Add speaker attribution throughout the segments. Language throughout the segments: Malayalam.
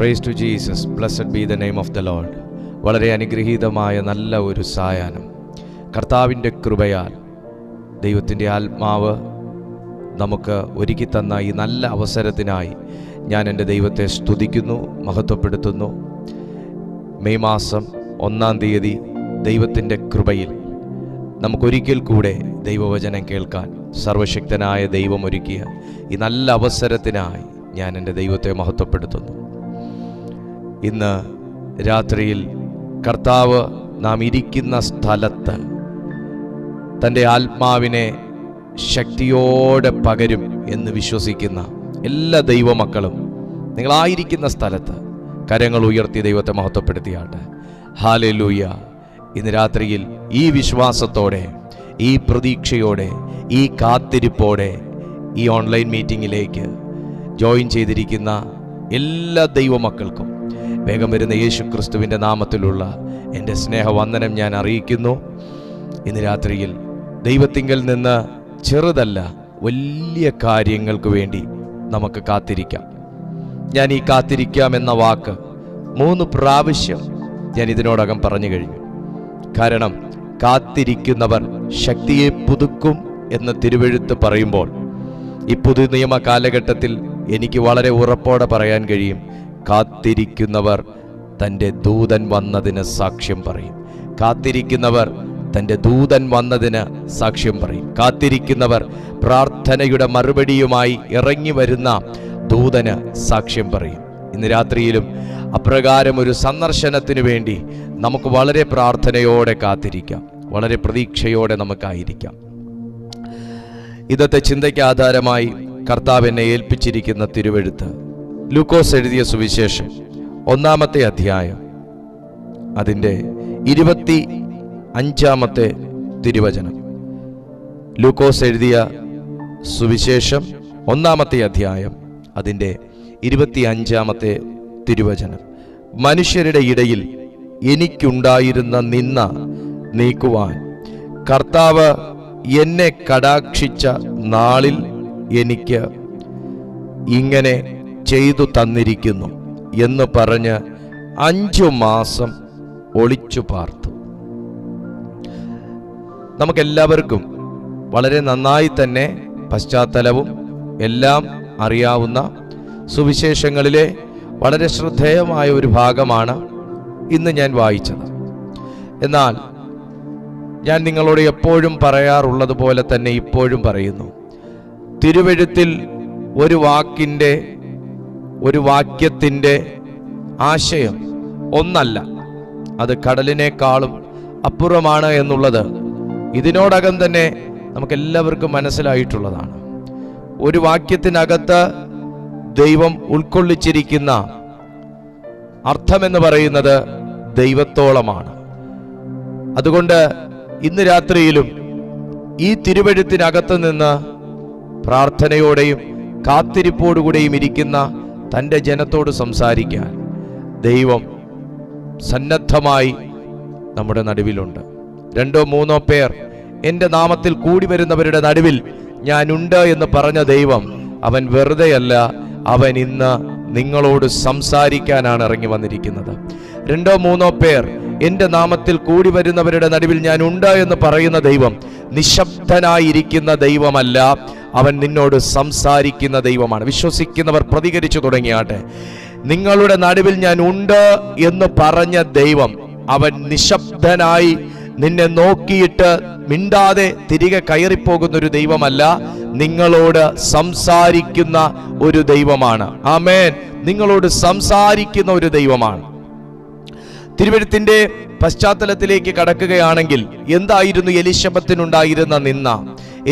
Speaker 1: Price to Jesus, blessed be the name of the lord. വളരെ അനുഗ്രഹീതമായ നല്ല ഒരു സായാഹ്നം കർത്താവിൻ്റെ കൃപയാൽ ദൈവത്തിൻ്റെ ആത്മാവ് നമുക്ക് ഒരുക്കി തന്ന ഈ നല്ല അവസരത്തിനായി ഞാൻ എൻ്റെ ദൈവത്തെ സ്തുതിക്കുന്നു, മഹത്വപ്പെടുത്തുന്നു. മെയ് മാസം 1-ാം തീയതി ദൈവത്തിൻ്റെ കൃപയിൽ നമുക്കൊരിക്കൽ കൂടെ ദൈവവചനം കേൾക്കാൻ സർവശക്തനായ ദൈവം ഒരുക്കിയ ഈ നല്ല അവസരത്തിനായി ഞാൻ എൻ്റെ ദൈവത്തെ മഹത്വപ്പെടുത്തുന്നു. ഇന്ന് രാത്രിയിൽ കർത്താവ് നാം ഇരിക്കുന്ന സ്ഥലത്ത് തൻ്റെ ആത്മാവിനെ ശക്തിയോടെ പകരും എന്ന് വിശ്വസിക്കുന്ന എല്ലാ ദൈവമക്കളും നിങ്ങളായിരിക്കുന്ന സ്ഥലത്ത് കരങ്ങൾ ഉയർത്തി ദൈവത്തെ മഹത്വപ്പെടുത്തിയാട്ടെ. ഹല്ലേലൂയ. ഇന്ന് രാത്രിയിൽ ഈ വിശ്വാസത്തോടെ, ഈ പ്രതീക്ഷയോടെ, ഈ കാത്തിരിപ്പോടെ ഈ ഓൺലൈൻ മീറ്റിങ്ങിലേക്ക് ജോയിൻ ചെയ്തിരിക്കുന്ന എല്ലാ ദൈവമക്കൾക്കും വേഗം വരുന്ന യേശു ക്രിസ്തുവിൻ്റെ നാമത്തിലുള്ള എൻ്റെ സ്നേഹവന്ദനം ഞാൻ അറിയിക്കുന്നു. ഇന്ന് രാത്രിയിൽ ദൈവത്തിങ്കൽ നിന്ന് ചെറുതല്ല വലിയ കാര്യങ്ങൾക്ക് വേണ്ടി നമുക്ക് കാത്തിരിക്കാം. ഞാൻ ഈ കാത്തിരിക്കാം എന്ന വാക്ക് 3 പ്രാവശ്യം ഞാൻ ഇതിനോടകം പറഞ്ഞു കഴിഞ്ഞു. കാരണം കാത്തിരിക്കുന്നവർ ശക്തിയെ പുതുക്കും എന്ന് തിരുവെഴുത്ത് പറയുമ്പോൾ ഈ പുതു നിയമ കാലഘട്ടത്തിൽ എനിക്ക് വളരെ ഉറപ്പോടെ പറയാൻ കഴിയും, കാത്തിരിക്കുന്നവർ തൻ്റെ ദൂതൻ വന്നതിന് സാക്ഷ്യം പറയും. കാത്തിരിക്കുന്നവർ തൻ്റെ ദൂതൻ വന്നതിന് സാക്ഷ്യം പറയും. കാത്തിരിക്കുന്നവർ പ്രാർത്ഥനയുടെ മറുപടിയുമായി ഇറങ്ങി വരുന്ന ദൂതന് സാക്ഷ്യം പറയും. ഇന്ന് രാത്രിയിലും അപ്രകാരം ഒരു സന്ദർശനത്തിന് വേണ്ടി നമുക്ക് വളരെ പ്രാർത്ഥനയോടെ കാത്തിരിക്കാം, വളരെ പ്രതീക്ഷയോടെ നമുക്കായിരിക്കാം. ഇന്നത്തെ ചിന്തയ്ക്ക് ആധാരമായി കർത്താവ് എന്നെ ഏൽപ്പിച്ചിരിക്കുന്ന തിരുവെഴുത്ത് ലൂക്കോസ് എഴുതിയ സുവിശേഷം 1-ാമത്തെ അധ്യായം അതിൻ്റെ 25-ാമത്തെ തിരുവചനം. ലൂക്കോസ് എഴുതിയ സുവിശേഷം 1-ാമത്തെ അധ്യായം അതിൻ്റെ 25-ാമത്തെ തിരുവചനം. മനുഷ്യരുടെ ഇടയിൽ എനിക്കുണ്ടായിരുന്ന നിന്ന നീക്കുവാൻ കർത്താവ് എന്നെ കടാക്ഷിച്ച നാളിൽ എനിക്ക് ഇങ്ങനെ ചെയ്തു തന്നിരിക്കുന്നു എന്ന് പറഞ്ഞ് 5 മാസം ഒളിച്ചു പാർത്തു. നമുക്കെല്ലാവർക്കും വളരെ നന്നായി തന്നെ പശ്ചാത്തലവും എല്ലാം അറിയാവുന്ന സുവിശേഷങ്ങളിലെ വളരെ ശ്രദ്ധേയമായ ഒരു ഭാഗമാണ് ഇന്ന് ഞാൻ വായിച്ചത്. എന്നാൽ ഞാൻ നിങ്ങളോട് എപ്പോഴും പറയാറുള്ളത് പോലെ തന്നെ ഇപ്പോഴും പറയുന്നു, തിരുവെഴുത്തിൽ ഒരു വാക്യത്തിൻ്റെ ആശയം ഒന്നല്ല, അത് കടലിനേക്കാളും അപ്പുറമാണ് എന്നുള്ളത് ഇതിനോടകം തന്നെ നമുക്കെല്ലാവർക്കും മനസ്സിലായിട്ടുള്ളതാണ്. ഒരു വാക്യത്തിനകത്ത് ദൈവം ഉൾക്കൊള്ളിച്ചിരിക്കുന്ന അർത്ഥമെന്ന് പറയുന്നത് ദൈവത്തോളമാണ്. അതുകൊണ്ട് ഇന്ന് രാത്രിയിലും ഈ തിരുവെഴുത്തിനകത്ത് നിന്ന് പ്രാർത്ഥനയോടെയും കാത്തിരിപ്പോടുകൂടെയും ഇരിക്കുന്ന തൻ്റെ ജനത്തോട് സംസാരിക്കാൻ ദൈവം സന്നദ്ധമായി നമ്മുടെ നടുവിലുണ്ട്. 2-3 പേർ എൻ്റെ നാമത്തിൽ കൂടി വരുന്നവരുടെ നടുവിൽ ഞാനുണ്ട് എന്ന് പറഞ്ഞ ദൈവം അവൻ വെറുതെയല്ല, അവൻ ഇന്ന് നിങ്ങളോട് സംസാരിക്കാനാണ് ഇറങ്ങി വന്നിരിക്കുന്നത്. 2-3 പേർ എൻ്റെ നാമത്തിൽ കൂടി വരുന്നവരുടെ നടുവിൽ ഞാൻ ഉണ്ട് എന്ന് പറയുന്ന ദൈവം നിശബ്ദനായിരിക്കുന്ന ദൈവമല്ല, അവൻ നിന്നോട് സംസാരിക്കുന്ന ദൈവമാണ്. വിശ്വസിക്കുന്നവർ പ്രതികരിച്ചു തുടങ്ങിയാട്ടെ. നിങ്ങളുടെ നടുവിൽ ഞാൻ ഉണ്ട് എന്ന് പറഞ്ഞ ദൈവം അവൻ നിശബ്ദനായി നിന്നെ നോക്കിയിട്ട് മിണ്ടാതെ തിരികെ കയറിപ്പോകുന്ന ഒരു ദൈവമല്ല, നിങ്ങളോട് സംസാരിക്കുന്ന ഒരു ദൈവമാണ്. ആമേൻ. നിങ്ങളോട് സംസാരിക്കുന്ന ഒരു ദൈവമാണ്. തിരുവെഴുത്തിന്റെ പശ്ചാത്തലത്തിലേക്ക് കടക്കുകയാണെങ്കിൽ എന്തായിരുന്നു എലിശബത്തിനുണ്ടായിരുന്ന നിന്ന?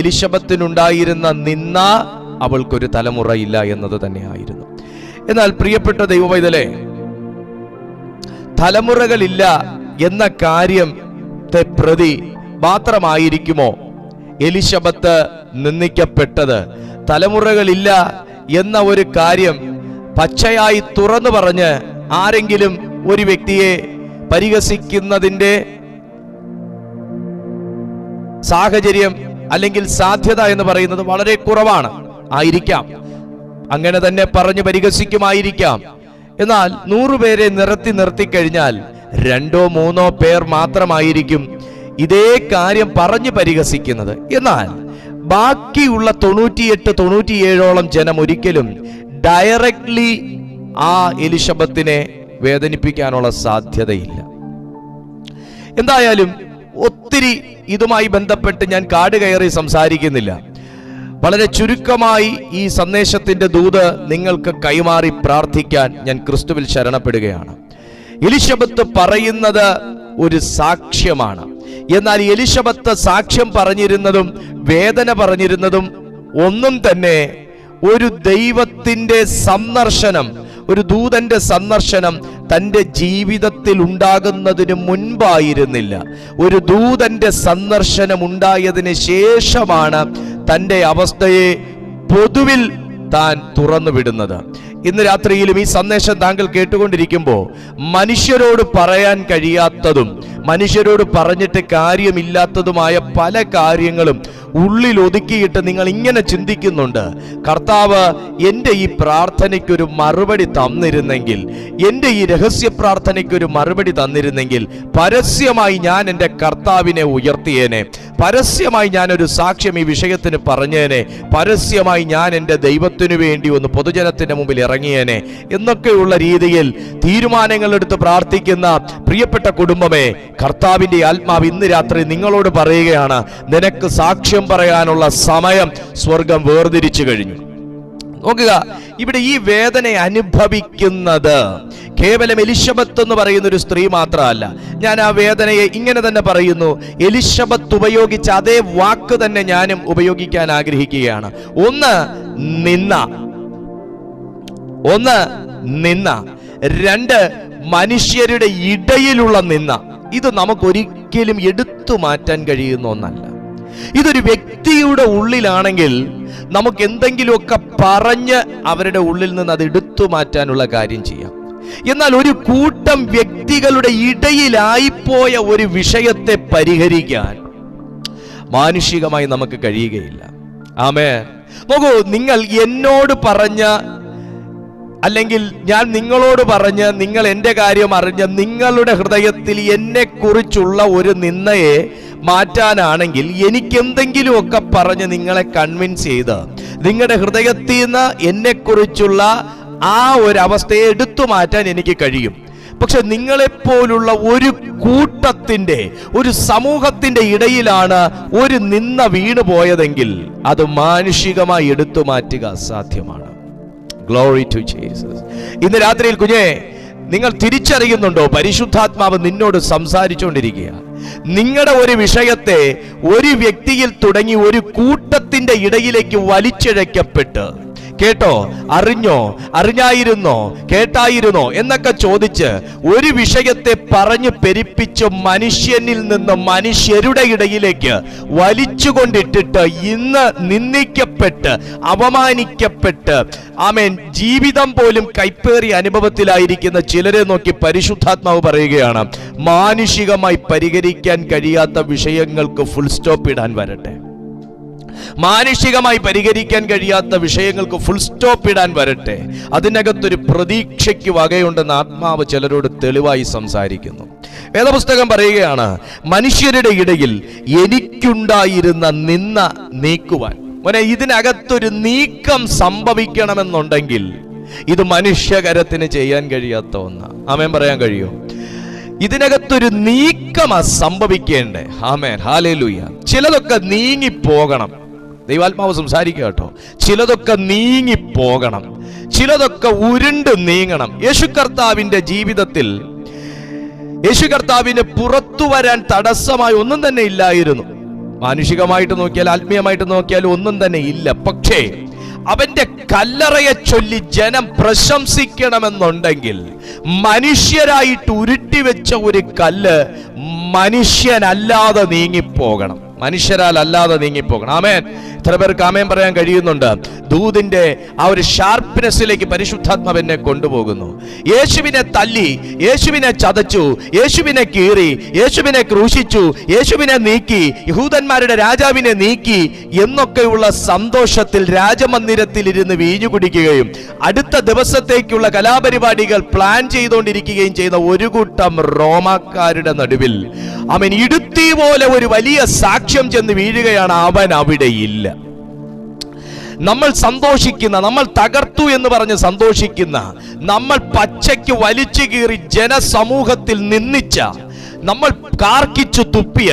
Speaker 1: എലിശബത്തിനുണ്ടായിരുന്ന നിന്ന അവൾക്കൊരു തലമുറയില്ല എന്നത് തന്നെയായിരുന്നു. എന്നാൽ പ്രിയപ്പെട്ട ദൈവമൈതലേ, തലമുറകളില്ല എന്ന കാര്യത്തെ പ്രതി മാത്രമായിരിക്കുമോ എലിശബത്ത് നിന്ദിക്കപ്പെട്ടത്? തലമുറകളില്ല എന്ന ഒരു കാര്യം പച്ചയായി തുറന്നു പറഞ്ഞ് ആരെങ്കിലും ഒരു വ്യക്തിയെ പരിഹസിക്കുന്നതിൻ്റെ സാഹചര്യം അല്ലെങ്കിൽ സാധ്യത എന്ന് പറയുന്നത് വളരെ കുറവാണ്. ആയിരിക്കാം, അങ്ങനെ തന്നെ പറഞ്ഞു പരിഹസിക്കുമായിരിക്കാം. എന്നാൽ 100 പേരെ നിർത്തിക്കഴിഞ്ഞാൽ 2 or 3 പേർ മാത്രമായിരിക്കും ഇതേ കാര്യം പറഞ്ഞു പരിഹസിക്കുന്നത്. എന്നാൽ ബാക്കിയുള്ള 98-97ഓളം ജനം ഒരിക്കലും ഡയറക്ട്ലി ആ എലിശബത്തിനെ വേദനിപ്പിക്കാനുള്ള സാധ്യതയില്ല. എന്തായാലും ഒത്തിരി ഇതുമായി ബന്ധപ്പെട്ട് ഞാൻ കാട് കയറി സംസാരിക്കുന്നില്ല. വളരെ ചുരുക്കമായി ഈ സന്ദേശത്തിന്റെ ദൂത് നിങ്ങൾക്ക് കൈമാറി പ്രാർത്ഥിക്കാൻ ഞാൻ ക്രിസ്തുവിൽ ശരണപ്പെടുകയാണ്. എലിശബത്ത് പറയുന്നത് ഒരു സാക്ഷ്യമാണ്. എന്നാൽ എലിശബത്ത് സാക്ഷ്യം പറഞ്ഞിരുന്നതും വേദന പറഞ്ഞിരുന്നതും ഒന്നും തന്നെ ഒരു ദൈവത്തിന്റെ സന്ദർശനം, ഒരു ദൂതന്റെ സന്ദർശനം തൻ്റെ ജീവിതത്തിൽ ഉണ്ടാകുന്നതിന് മുൻപായിരുന്നില്ല. ഒരു ദൂതന്റെ സന്ദർശനം ഉണ്ടായതിന് ശേഷമാണ് തൻ്റെ അവസ്ഥയെ പൊതുവിൽ താൻ തുറന്നു വിടുന്നത്. ഇന്ന് രാത്രിയിലും ഈ സന്ദേശം താങ്കൾ കേട്ടുകൊണ്ടിരിക്കുമ്പോൾ മനുഷ്യരോട് പറയാൻ കഴിയാത്തതും മനുഷ്യരോട് പറഞ്ഞിട്ട് കാര്യമില്ലാത്തതുമായ പല കാര്യങ്ങളും ഉള്ളിൽ ഒതുക്കിയിട്ട് നിങ്ങൾ ഇങ്ങനെ ചിന്തിക്കുന്നുണ്ട്, കർത്താവ് എൻ്റെ ഈ പ്രാർത്ഥനയ്ക്കൊരു മറുപടി തന്നിരുന്നെങ്കിൽ, എൻ്റെ ഈ രഹസ്യ പ്രാർത്ഥനയ്ക്കൊരു മറുപടി തന്നിരുന്നെങ്കിൽ പരസ്യമായി ഞാൻ എൻ്റെ കർത്താവിനെ ഉയർത്തിയേനെ, പരസ്യമായി ഞാനൊരു സാക്ഷ്യം ഈ വിഷയത്തിന് പറഞ്ഞേനെ, പരസ്യമായി ഞാൻ എൻ്റെ ദൈവത്തിനു വേണ്ടി ഒന്ന് പൊതുജനത്തിൻ്റെ മുമ്പിൽ ഇറങ്ങിയേനെ എന്നൊക്കെയുള്ള രീതിയിൽ തീരുമാനങ്ങൾ എടുത്ത് പ്രാർത്ഥിക്കുന്ന പ്രിയപ്പെട്ട കുടുംബമേ, കർത്താവിൻ്റെ ആത്മാവ് ഇന്ന് രാത്രി നിങ്ങളോട് പറയുകയാണ്, നിനക്ക് സാക്ഷ്യം പറയാനുള്ള സമയം സ്വർഗം വേർതിരിച്ചു കഴിഞ്ഞു. നോക്കുക, ഇവിടെ ഈ വേദന അനുഭവിക്കുന്നത് കേവലം എലിശബത്ത് എന്ന് പറയുന്ന ഒരു സ്ത്രീ മാത്രമല്ല. ഞാൻ ആ വേദനയെ ഇങ്ങനെ തന്നെ പറയുന്നു, എലിശബത്ത് ഉപയോഗിച്ച അതേ വാക്ക് തന്നെ ഞാനും ഉപയോഗിക്കാൻ ആഗ്രഹിക്കുകയാണ്. ഒന്ന് നിന്ന, 2 മനുഷ്യരുടെ ഇടയിലുള്ള നിന്ന. ഇത് നമുക്കൊരിക്കലും എടുത്തു മാറ്റാൻ കഴിയുന്ന ഒന്നല്ല. ഇതൊരു വ്യക്തിയുടെ ഉള്ളിലാണെങ്കിൽ നമുക്ക് എന്തെങ്കിലുമൊക്കെ പറഞ്ഞ് അവരുടെ ഉള്ളിൽ നിന്ന് അത് എടുത്തു മാറ്റാനുള്ള കാര്യം ചെയ്യാം. എന്നാൽ ഒരു കൂട്ടം വ്യക്തികളുടെ ഇടയിലായിപ്പോയ ഒരു വിഷയത്തെ പരിഹരിക്കാൻ മാനുഷികമായി നമുക്ക് കഴിയുകയില്ല. ആമേൻ. നോക്കൂ, നിങ്ങൾ എന്നോട് പറഞ്ഞ, അല്ലെങ്കിൽ ഞാൻ നിങ്ങളോട് പറഞ്ഞ് നിങ്ങൾ എൻ്റെ കാര്യം അറിഞ്ഞ് നിങ്ങളുടെ ഹൃദയത്തിൽ എന്നെക്കുറിച്ചുള്ള ഒരു നിന്ദയെ മാറ്റാനാണെങ്കിൽ എനിക്കെന്തെങ്കിലുമൊക്കെ പറഞ്ഞ് നിങ്ങളെ കൺവിൻസ് ചെയ്ത് നിങ്ങളുടെ ഹൃദയത്തിൽ നിന്ന് എന്നെക്കുറിച്ചുള്ള ആ ഒരു അവസ്ഥയെ എടുത്തു മാറ്റാൻ എനിക്ക് കഴിയും. പക്ഷെ നിങ്ങളെപ്പോലുള്ള ഒരു കൂട്ടത്തിന്റെ, ഒരു സമൂഹത്തിന്റെ ഇടയിലാണ് ഒരു നിന്ദ വീണു പോയതെങ്കിൽ അത് മാനുഷികമായി എടുത്തു മാറ്റുക അസാധ്യമാണ്. Glory to Jesus. ഇന്ന് രാത്രിയിൽ കുഞ്ഞേ, നിങ്ങൾ തിരിച്ചറിയുന്നുണ്ടോ? പരിശുദ്ധാത്മാവ് നിന്നോട് സംസാരിച്ചുകൊണ്ടിരിക്കുക. നിങ്ങളുടെ ഒരു വിഷയത്തെ ഒരു വ്യക്തിയിൽ തുടങ്ങി ഒരു കൂട്ടത്തിന്റെ ഇടയിലേക്ക് വലിച്ചിഴക്കപ്പെട്ട്, കേട്ടോ, അറിഞ്ഞോ, അറിഞ്ഞായിരുന്നോ, കേട്ടായിരുന്നോ എന്നൊക്കെ ചോദിച്ച് ഒരു വിഷയത്തെ പറഞ്ഞു പെരുപ്പിച്ച് മനുഷ്യനിൽ നിന്ന് മനുഷ്യരുടെ ഇടയിലേക്ക് വലിച്ചുകൊണ്ടിട്ടിട്ട് ഇന്ന് നിന്ദിക്കപ്പെട്ട് അപമാനിക്കപ്പെട്ട് ആമേൻ ജീവിതം പോലും കൈപ്പേറിയ അനുഭവത്തിലായിരിക്കുന്ന ചിലരെ നോക്കി പരിശുദ്ധാത്മാവ് പറയുകയാണ്, മാനുഷികമായി പരിഹരിക്കാൻ കഴിയാത്ത വിഷയങ്ങൾക്ക് ഫുൾ സ്റ്റോപ്പ് ഇടാൻ വരട്ടെ. മാനുഷികമായി പരിഹരിക്കാൻ കഴിയാത്ത വിഷയങ്ങൾക്ക് ഫുൾ സ്റ്റോപ്പ് ഇടാൻ വരട്ടെ. അതിനകത്തൊരു പ്രതീക്ഷയ്ക്ക് വകയുണ്ടെന്ന് ആത്മാവ് ചിലരോട് തെളിവായി സംസാരിക്കുന്നു. വേദപുസ്തകം പറയുകയാണ്, മനുഷ്യരുടെ ഇടയിൽ എനിക്കുണ്ടായിരുന്ന നിന്ദ നീക്കുവാൻ. ഇതിനകത്തൊരു നീക്കം സംഭവിക്കണമെന്നുണ്ടെങ്കിൽ ഇത് മനുഷ്യകരത്തിന് ചെയ്യാൻ കഴിയാത്ത ഒന്നാ. ആമേൻ പറയാൻ കഴിയോ? ഇതിനകത്തൊരു നീക്കമാ സംഭവിക്കേണ്ടേ. ആമേൻ, ഹല്ലേലൂയ. ചിലതൊക്കെ നീങ്ങിപ്പോകണം. ദൈവാത്മാവ് സംസാരിക്കുക കേട്ടോ. ചിലതൊക്കെ നീങ്ങിപ്പോകണം, ചിലതൊക്കെ ഉരുണ്ട് നീങ്ങണം. യേശു കർത്താവിന്റെ ജീവിതത്തിൽ യേശു കർത്താവിന് പുറത്തു വരാൻ തടസ്സമായി ഒന്നും തന്നെ ഇല്ലായിരുന്നു. മാനുഷികമായിട്ട് നോക്കിയാൽ, ആത്മീയമായിട്ട് നോക്കിയാൽ ഒന്നും തന്നെ ഇല്ല. പക്ഷേ അവന്റെ കല്ലറയെ ചൊല്ലി ജനം പ്രശംസിക്കണമെന്നുണ്ടെങ്കിൽ മനുഷ്യരായിട്ട് ഉരുട്ടിവെച്ച ഒരു കല്ല് മനുഷ്യനല്ലാതെ നീങ്ങിപ്പോകണം. മനുഷ്യരാൽ അല്ലാതെ നീങ്ങിപ്പോകണം. ആമേൻ. എത്ര പേർക്ക് ആമേൻ പറയാൻ കഴിയുന്നുണ്ട്? ദൂതിന്റെ ആ ഒരു ഷാർപ്നെസ്സിലേക്ക് പരിശുദ്ധാത്മാവ് എന്നെ കൊണ്ടുപോകുന്നു. യേശുവിനെ തല്ലി, യേശുവിനെ ചതച്ചു, യേശുവിനെ കീറി, യേശുവിനെ ക്രൂശിച്ചു, യേശുവിനെ നീക്കി, യഹൂദന്മാരുടെ രാജാവിനെ നീക്കി എന്നൊക്കെയുള്ള സന്തോഷത്തിൽ രാജമന്ദിരത്തിൽ ഇരുന്ന് വീഞ്ഞു കുടിക്കുകയും അടുത്ത ദിവസത്തേക്കുള്ള കലാപരിപാടികൾ പ്ലാൻ ചെയ്തുകൊണ്ടിരിക്കുകയും ചെയ്യുന്ന ഒരു കൂട്ടം റോമാക്കാരുടെ നടുവിൽ അവൻ ഇടുത്തി പോലെ ഒരു വലിയ സാക്ഷ്യം ചെന്ന് വീഴുകയാണ്. അവൻ അവിടെ ഇല്ല. നമ്മൾ സന്തോഷിക്കുന്ന, നമ്മൾ തകർത്തു എന്ന് പറഞ്ഞ് സന്തോഷിക്കുന്ന, നമ്മൾ പച്ചയ്ക്ക് വലിച്ചു കീറി ജനസമൂഹത്തിൽ നിന്ദിച്ച, നമ്മൾ കാർക്കിച്ചു തുപ്പിയ,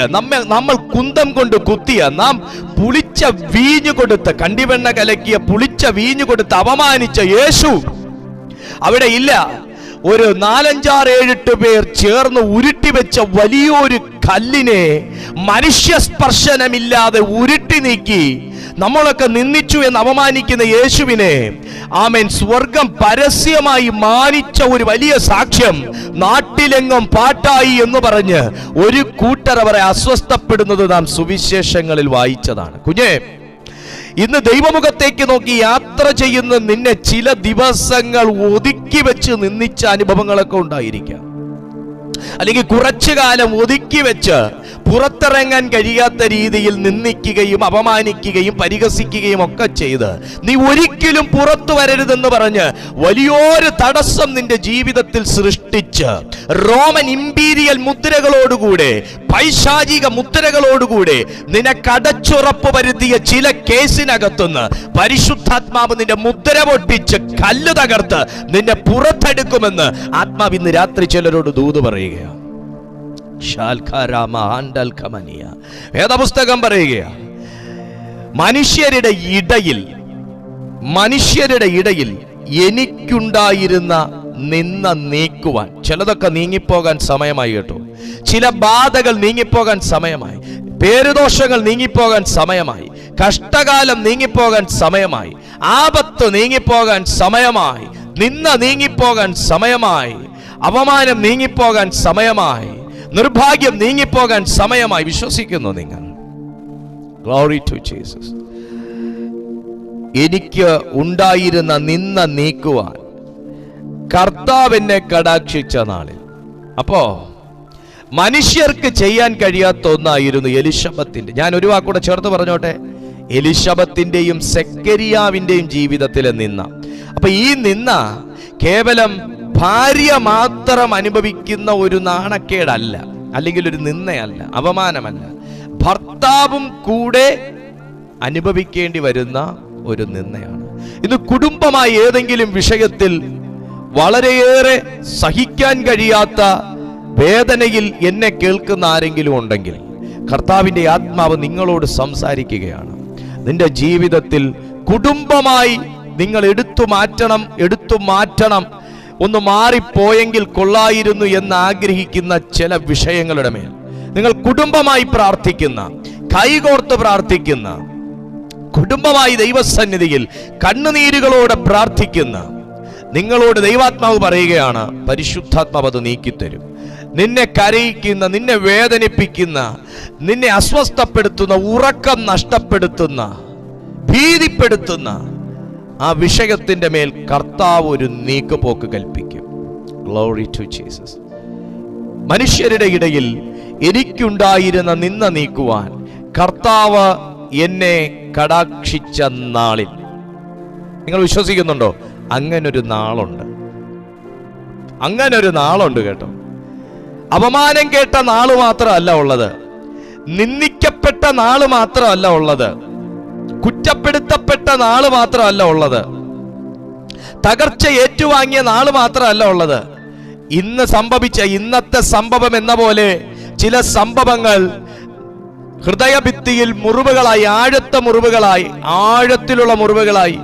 Speaker 1: നമ്മൾ കുന്തം കൊണ്ട് കുത്തിയ, നാം പുളിച്ച വീഞ്ഞു കൊടുത്ത്, കണ്ടിവെണ്ണ കലക്കിയ പുളിച്ച വീഞ്ഞു കൊടുത്ത് അപമാനിച്ച യേശു അവിടെ ഇല്ല. ഒരു 4-5-7 പേർ ചേർന്ന് ഉരുട്ടി വെച്ച വലിയൊരു കല്ലിനെ മനുഷ്യസ്പർശനമില്ലാതെ ഉരുട്ടി നീക്കി നമ്മളൊക്കെ നിന്ദിച്ചു എന്ന് അപമാനിക്കുന്ന യേശുവിനെ ആമേൻ സ്വർഗം പരസ്യമായി മാനിച്ച ഒരു വലിയ സാക്ഷ്യം നാട്ടിലെങ്ങും പാട്ടായി എന്ന് പറഞ്ഞ് ഒരു കൂട്ടർ അവരെ അസ്വസ്ഥപ്പെടുന്നത് നാം സുവിശേഷങ്ങളിൽ വായിച്ചതാണ്. കുഞ്ഞേ, ഇന്ന് ദൈവമുഖത്തേക്ക് നോക്കി യാത്ര ചെയ്യുന്ന നിന്നെ ചില ദിവസങ്ങൾ ഒതുക്കി വെച്ച് നിന്ദിച്ച അനുഭവങ്ങളൊക്കെ ഉണ്ടായിരിക്കാം. അല്ലെങ്കിൽ കുറച്ചു കാലം ഒതുക്കി വെച്ച് പുറത്തിറങ്ങാൻ കഴിയാത്ത രീതിയിൽ നിന്ദിക്കുകയും അപമാനിക്കുകയും പരിഹസിക്കുകയും ഒക്കെ ചെയ്ത് നീ ഒരിക്കലും പുറത്തു വരരുതെന്ന് പറഞ്ഞ് വലിയൊരു തടസ്സം നിന്റെ ജീവിതത്തിൽ സൃഷ്ടിച്ച് റോമൻ ഇമ്പീരിയൽ മുദ്രകളോടുകൂടെ, പൈശാചിക മുദ്രകളോടുകൂടെ നിനക്കടച്ചുറപ്പ് വരുത്തിയ ചില കേസിനകത്തുനിന്ന് പരിശുദ്ധാത്മാവ് നിന്റെ മുദ്ര പൊട്ടിച്ച് കല്ല് തകർത്ത് നിന്നെ പുറത്തെടുക്കുമെന്ന് ആത്മാവ് ഇന്ന് രാത്രി ചിലരോട് ദൂത് പറയുകയാണ്. വേദപുസ്തകം പറയുകയാണ്, മനുഷ്യരുടെ ഇടയിൽ എനിക്കുണ്ടായിരുന്ന നിന്ന നീക്കുവാൻ. ചിലതൊക്കെ നീങ്ങിപ്പോകാൻ സമയമായി കേട്ടോ. ചില ബാധകൾ നീങ്ങിപ്പോകാൻ സമയമായി, പേരുദോഷങ്ങൾ നീങ്ങിപ്പോകാൻ സമയമായി, കഷ്ടകാലം നീങ്ങിപ്പോകാൻ സമയമായി, ആപത്ത് നീങ്ങിപ്പോകാൻ സമയമായി, നിന്ന നീങ്ങിപ്പോകാൻ സമയമായി, അപമാനം നീങ്ങിപ്പോകാൻ സമയമായി, നിർഭാഗ്യം നീങ്ങിപ്പോകാൻ സമയമായി. വിശ്വസിക്കുന്നു നിങ്ങൾ? Glory to Jesus. എനിക്ക് ഉണ്ടായിരുന്ന നിന്ന നീക്കുവാൻ കർത്താവ് എന്നെ കടാക്ഷിച്ച നാളിൽ. അപ്പോ മനുഷ്യർക്ക് ചെയ്യാൻ കഴിയാത്ത ഒന്നായിരുന്നു എലിശബത്തിന്റെ. ഞാൻ ഒരു വാക്കൂടെ ചേർത്ത് പറഞ്ഞോട്ടെ, എലിശബത്തിന്റെയും സെക്കരിയാവിന്റെയും ജീവിതത്തിലെ നിന്ന. അപ്പൊ ഈ നിന്ന കേവലം ഭാര്യ മാത്രം അനുഭവിക്കുന്ന ഒരു നാണക്കേടല്ല, അല്ലെങ്കിൽ ഒരു നിന്ദയല്ല, അപമാനമല്ല, ഭർത്താവും കൂടെ അനുഭവിക്കേണ്ടി വരുന്ന ഒരു നിന്ദയാണ്. ഇന്ന് കുടുംബമായി ഏതെങ്കിലും വിഷയത്തിൽ വളരെയേറെ സഹിക്കാൻ കഴിയാത്ത വേദനയിൽ എന്നെ കേൾക്കുന്ന ആരെങ്കിലും ഉണ്ടെങ്കിൽ കർത്താവിന്റെ ആത്മാവ് നിങ്ങളോട് സംസാരിക്കുകയാണ്. നിന്റെ ജീവിതത്തിൽ കുടുംബമായി നിങ്ങൾ എടുത്തു മാറ്റണം, ഒന്ന് മാറിപ്പോയെങ്കിൽ കൊള്ളായിരുന്നു എന്ന് ആഗ്രഹിക്കുന്ന ചില വിഷയങ്ങളുടെ മേൽ നിങ്ങൾ കുടുംബമായി പ്രാർത്ഥിക്കുന്ന, കൈകോർത്ത് പ്രാർത്ഥിക്കുന്ന, കുടുംബമായി ദൈവസന്നിധിയിൽ കണ്ണുനീരുകളോടെ പ്രാർത്ഥിക്കുന്ന നിങ്ങളോട് ദൈവാത്മാവ് പറയുകയാണ്, പരിശുദ്ധാത്മാവ് അത് നീക്കിത്തരും. നിന്നെ കരയിക്കുന്ന, നിന്നെ വേദനിപ്പിക്കുന്ന, നിന്നെ അസ്വസ്ഥപ്പെടുത്തുന്ന, ഉറക്കം നഷ്ടപ്പെടുത്തുന്ന, ഭീതിപ്പെടുത്തുന്ന ആ വിഷയത്തിന്റെ മേൽ കർത്താവ് ഒരു നീക്കുപോക്ക് കൽപ്പിക്കും. Glory to Jesus. മനുഷ്യരുടെ ഇടയിൽ എനിക്കുണ്ടായിരുന്ന നിന്ന നീക്കുവാൻ കർത്താവ് എന്നെ കടാക്ഷിച്ച നാളിൽ. നിങ്ങൾ വിശ്വസിക്കുന്നുണ്ടോ? അങ്ങനൊരു നാളുണ്ട് കേട്ടോ. അപമാനം കേട്ട നാള് മാത്രമല്ല ഉള്ളത്, നിന്ദിക്കപ്പെട്ട നാള് മാത്രമല്ല ഉള്ളത്, കുറ്റപ്പെടുത്തപ്പെട്ട നാള് മാത്രമല്ല ഉള്ളത്, തകർച്ച ഏറ്റുവാങ്ങിയ നാള് മാത്രമല്ല ഉള്ളത്. ഇന്നത്തെ സംഭവം എന്ന പോലെ ചില സംഭവങ്ങൾ ഹൃദയഭിത്തിയിൽ മുറിവുകളായി, ആഴത്തിലുള്ള മുറിവുകളായി,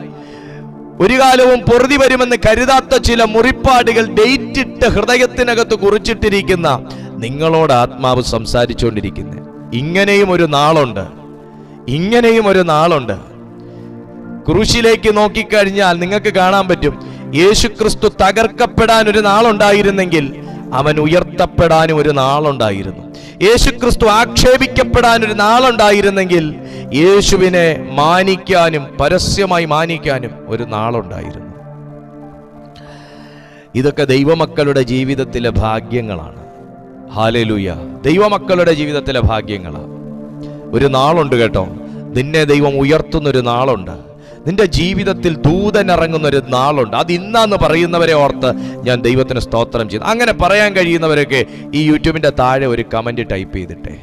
Speaker 1: ഒരു കാലവും പൊറുതി വരുമെന്ന് കരുതാത്ത ചില മുറിപ്പാടുകൾ ഡേറ്റിട്ട് ഹൃദയത്തിനകത്ത് കുറിച്ചിട്ടിരിക്കുന്ന നിങ്ങളോട് ആത്മാവ് സംസാരിച്ചുകൊണ്ടിരിക്കുന്നത്. ഇങ്ങനെയും ഒരു നാളുണ്ട്. ക്രൂശിലേക്ക് നോക്കിക്കഴിഞ്ഞാൽ നിങ്ങൾക്ക് കാണാൻ പറ്റും, യേശുക്രിസ്തു തകർക്കപ്പെടാൻ ഒരു നാളുണ്ടായിരുന്നെങ്കിൽ അവൻ ഉയർത്തപ്പെടാനും ഒരു നാളുണ്ടായിരുന്നു. യേശുക്രിസ്തു ആക്ഷേപിക്കപ്പെടാനൊരു നാളുണ്ടായിരുന്നെങ്കിൽ യേശുവിനെ മാനിക്കാനും പരസ്യമായി മാനിക്കാനും ഒരു നാളുണ്ടായിരുന്നു. ഇതൊക്കെ ദൈവമക്കളുടെ ജീവിതത്തിലെ ഭാഗ്യങ്ങളാണ്. ഹല്ലേലൂയ! ദൈവമക്കളുടെ ജീവിതത്തിലെ ഭാഗ്യങ്ങളാണ്. ഒരു നാളുണ്ട് കേട്ടോ, നിന്നെ ദൈവം ഉയർത്തുന്നൊരു നാളുണ്ട്. നിന്റെ ജീവിതത്തിൽ ദൂതൻ ഇറങ്ങുന്നൊരു നാളുണ്ട്. അത് ഇന്നാന്ന് പറയുന്നവരെ ഓർത്ത് ഞാൻ ദൈവത്തിന് സ്തോത്രം ചെയ്തു. അങ്ങനെ പറയാൻ കഴിയുന്നവരൊക്കെ ഈ യൂട്യൂബിൻ്റെ താഴെ ഒരു കമൻറ്റ് ടൈപ്പ് ചെയ്തിട്ടെ,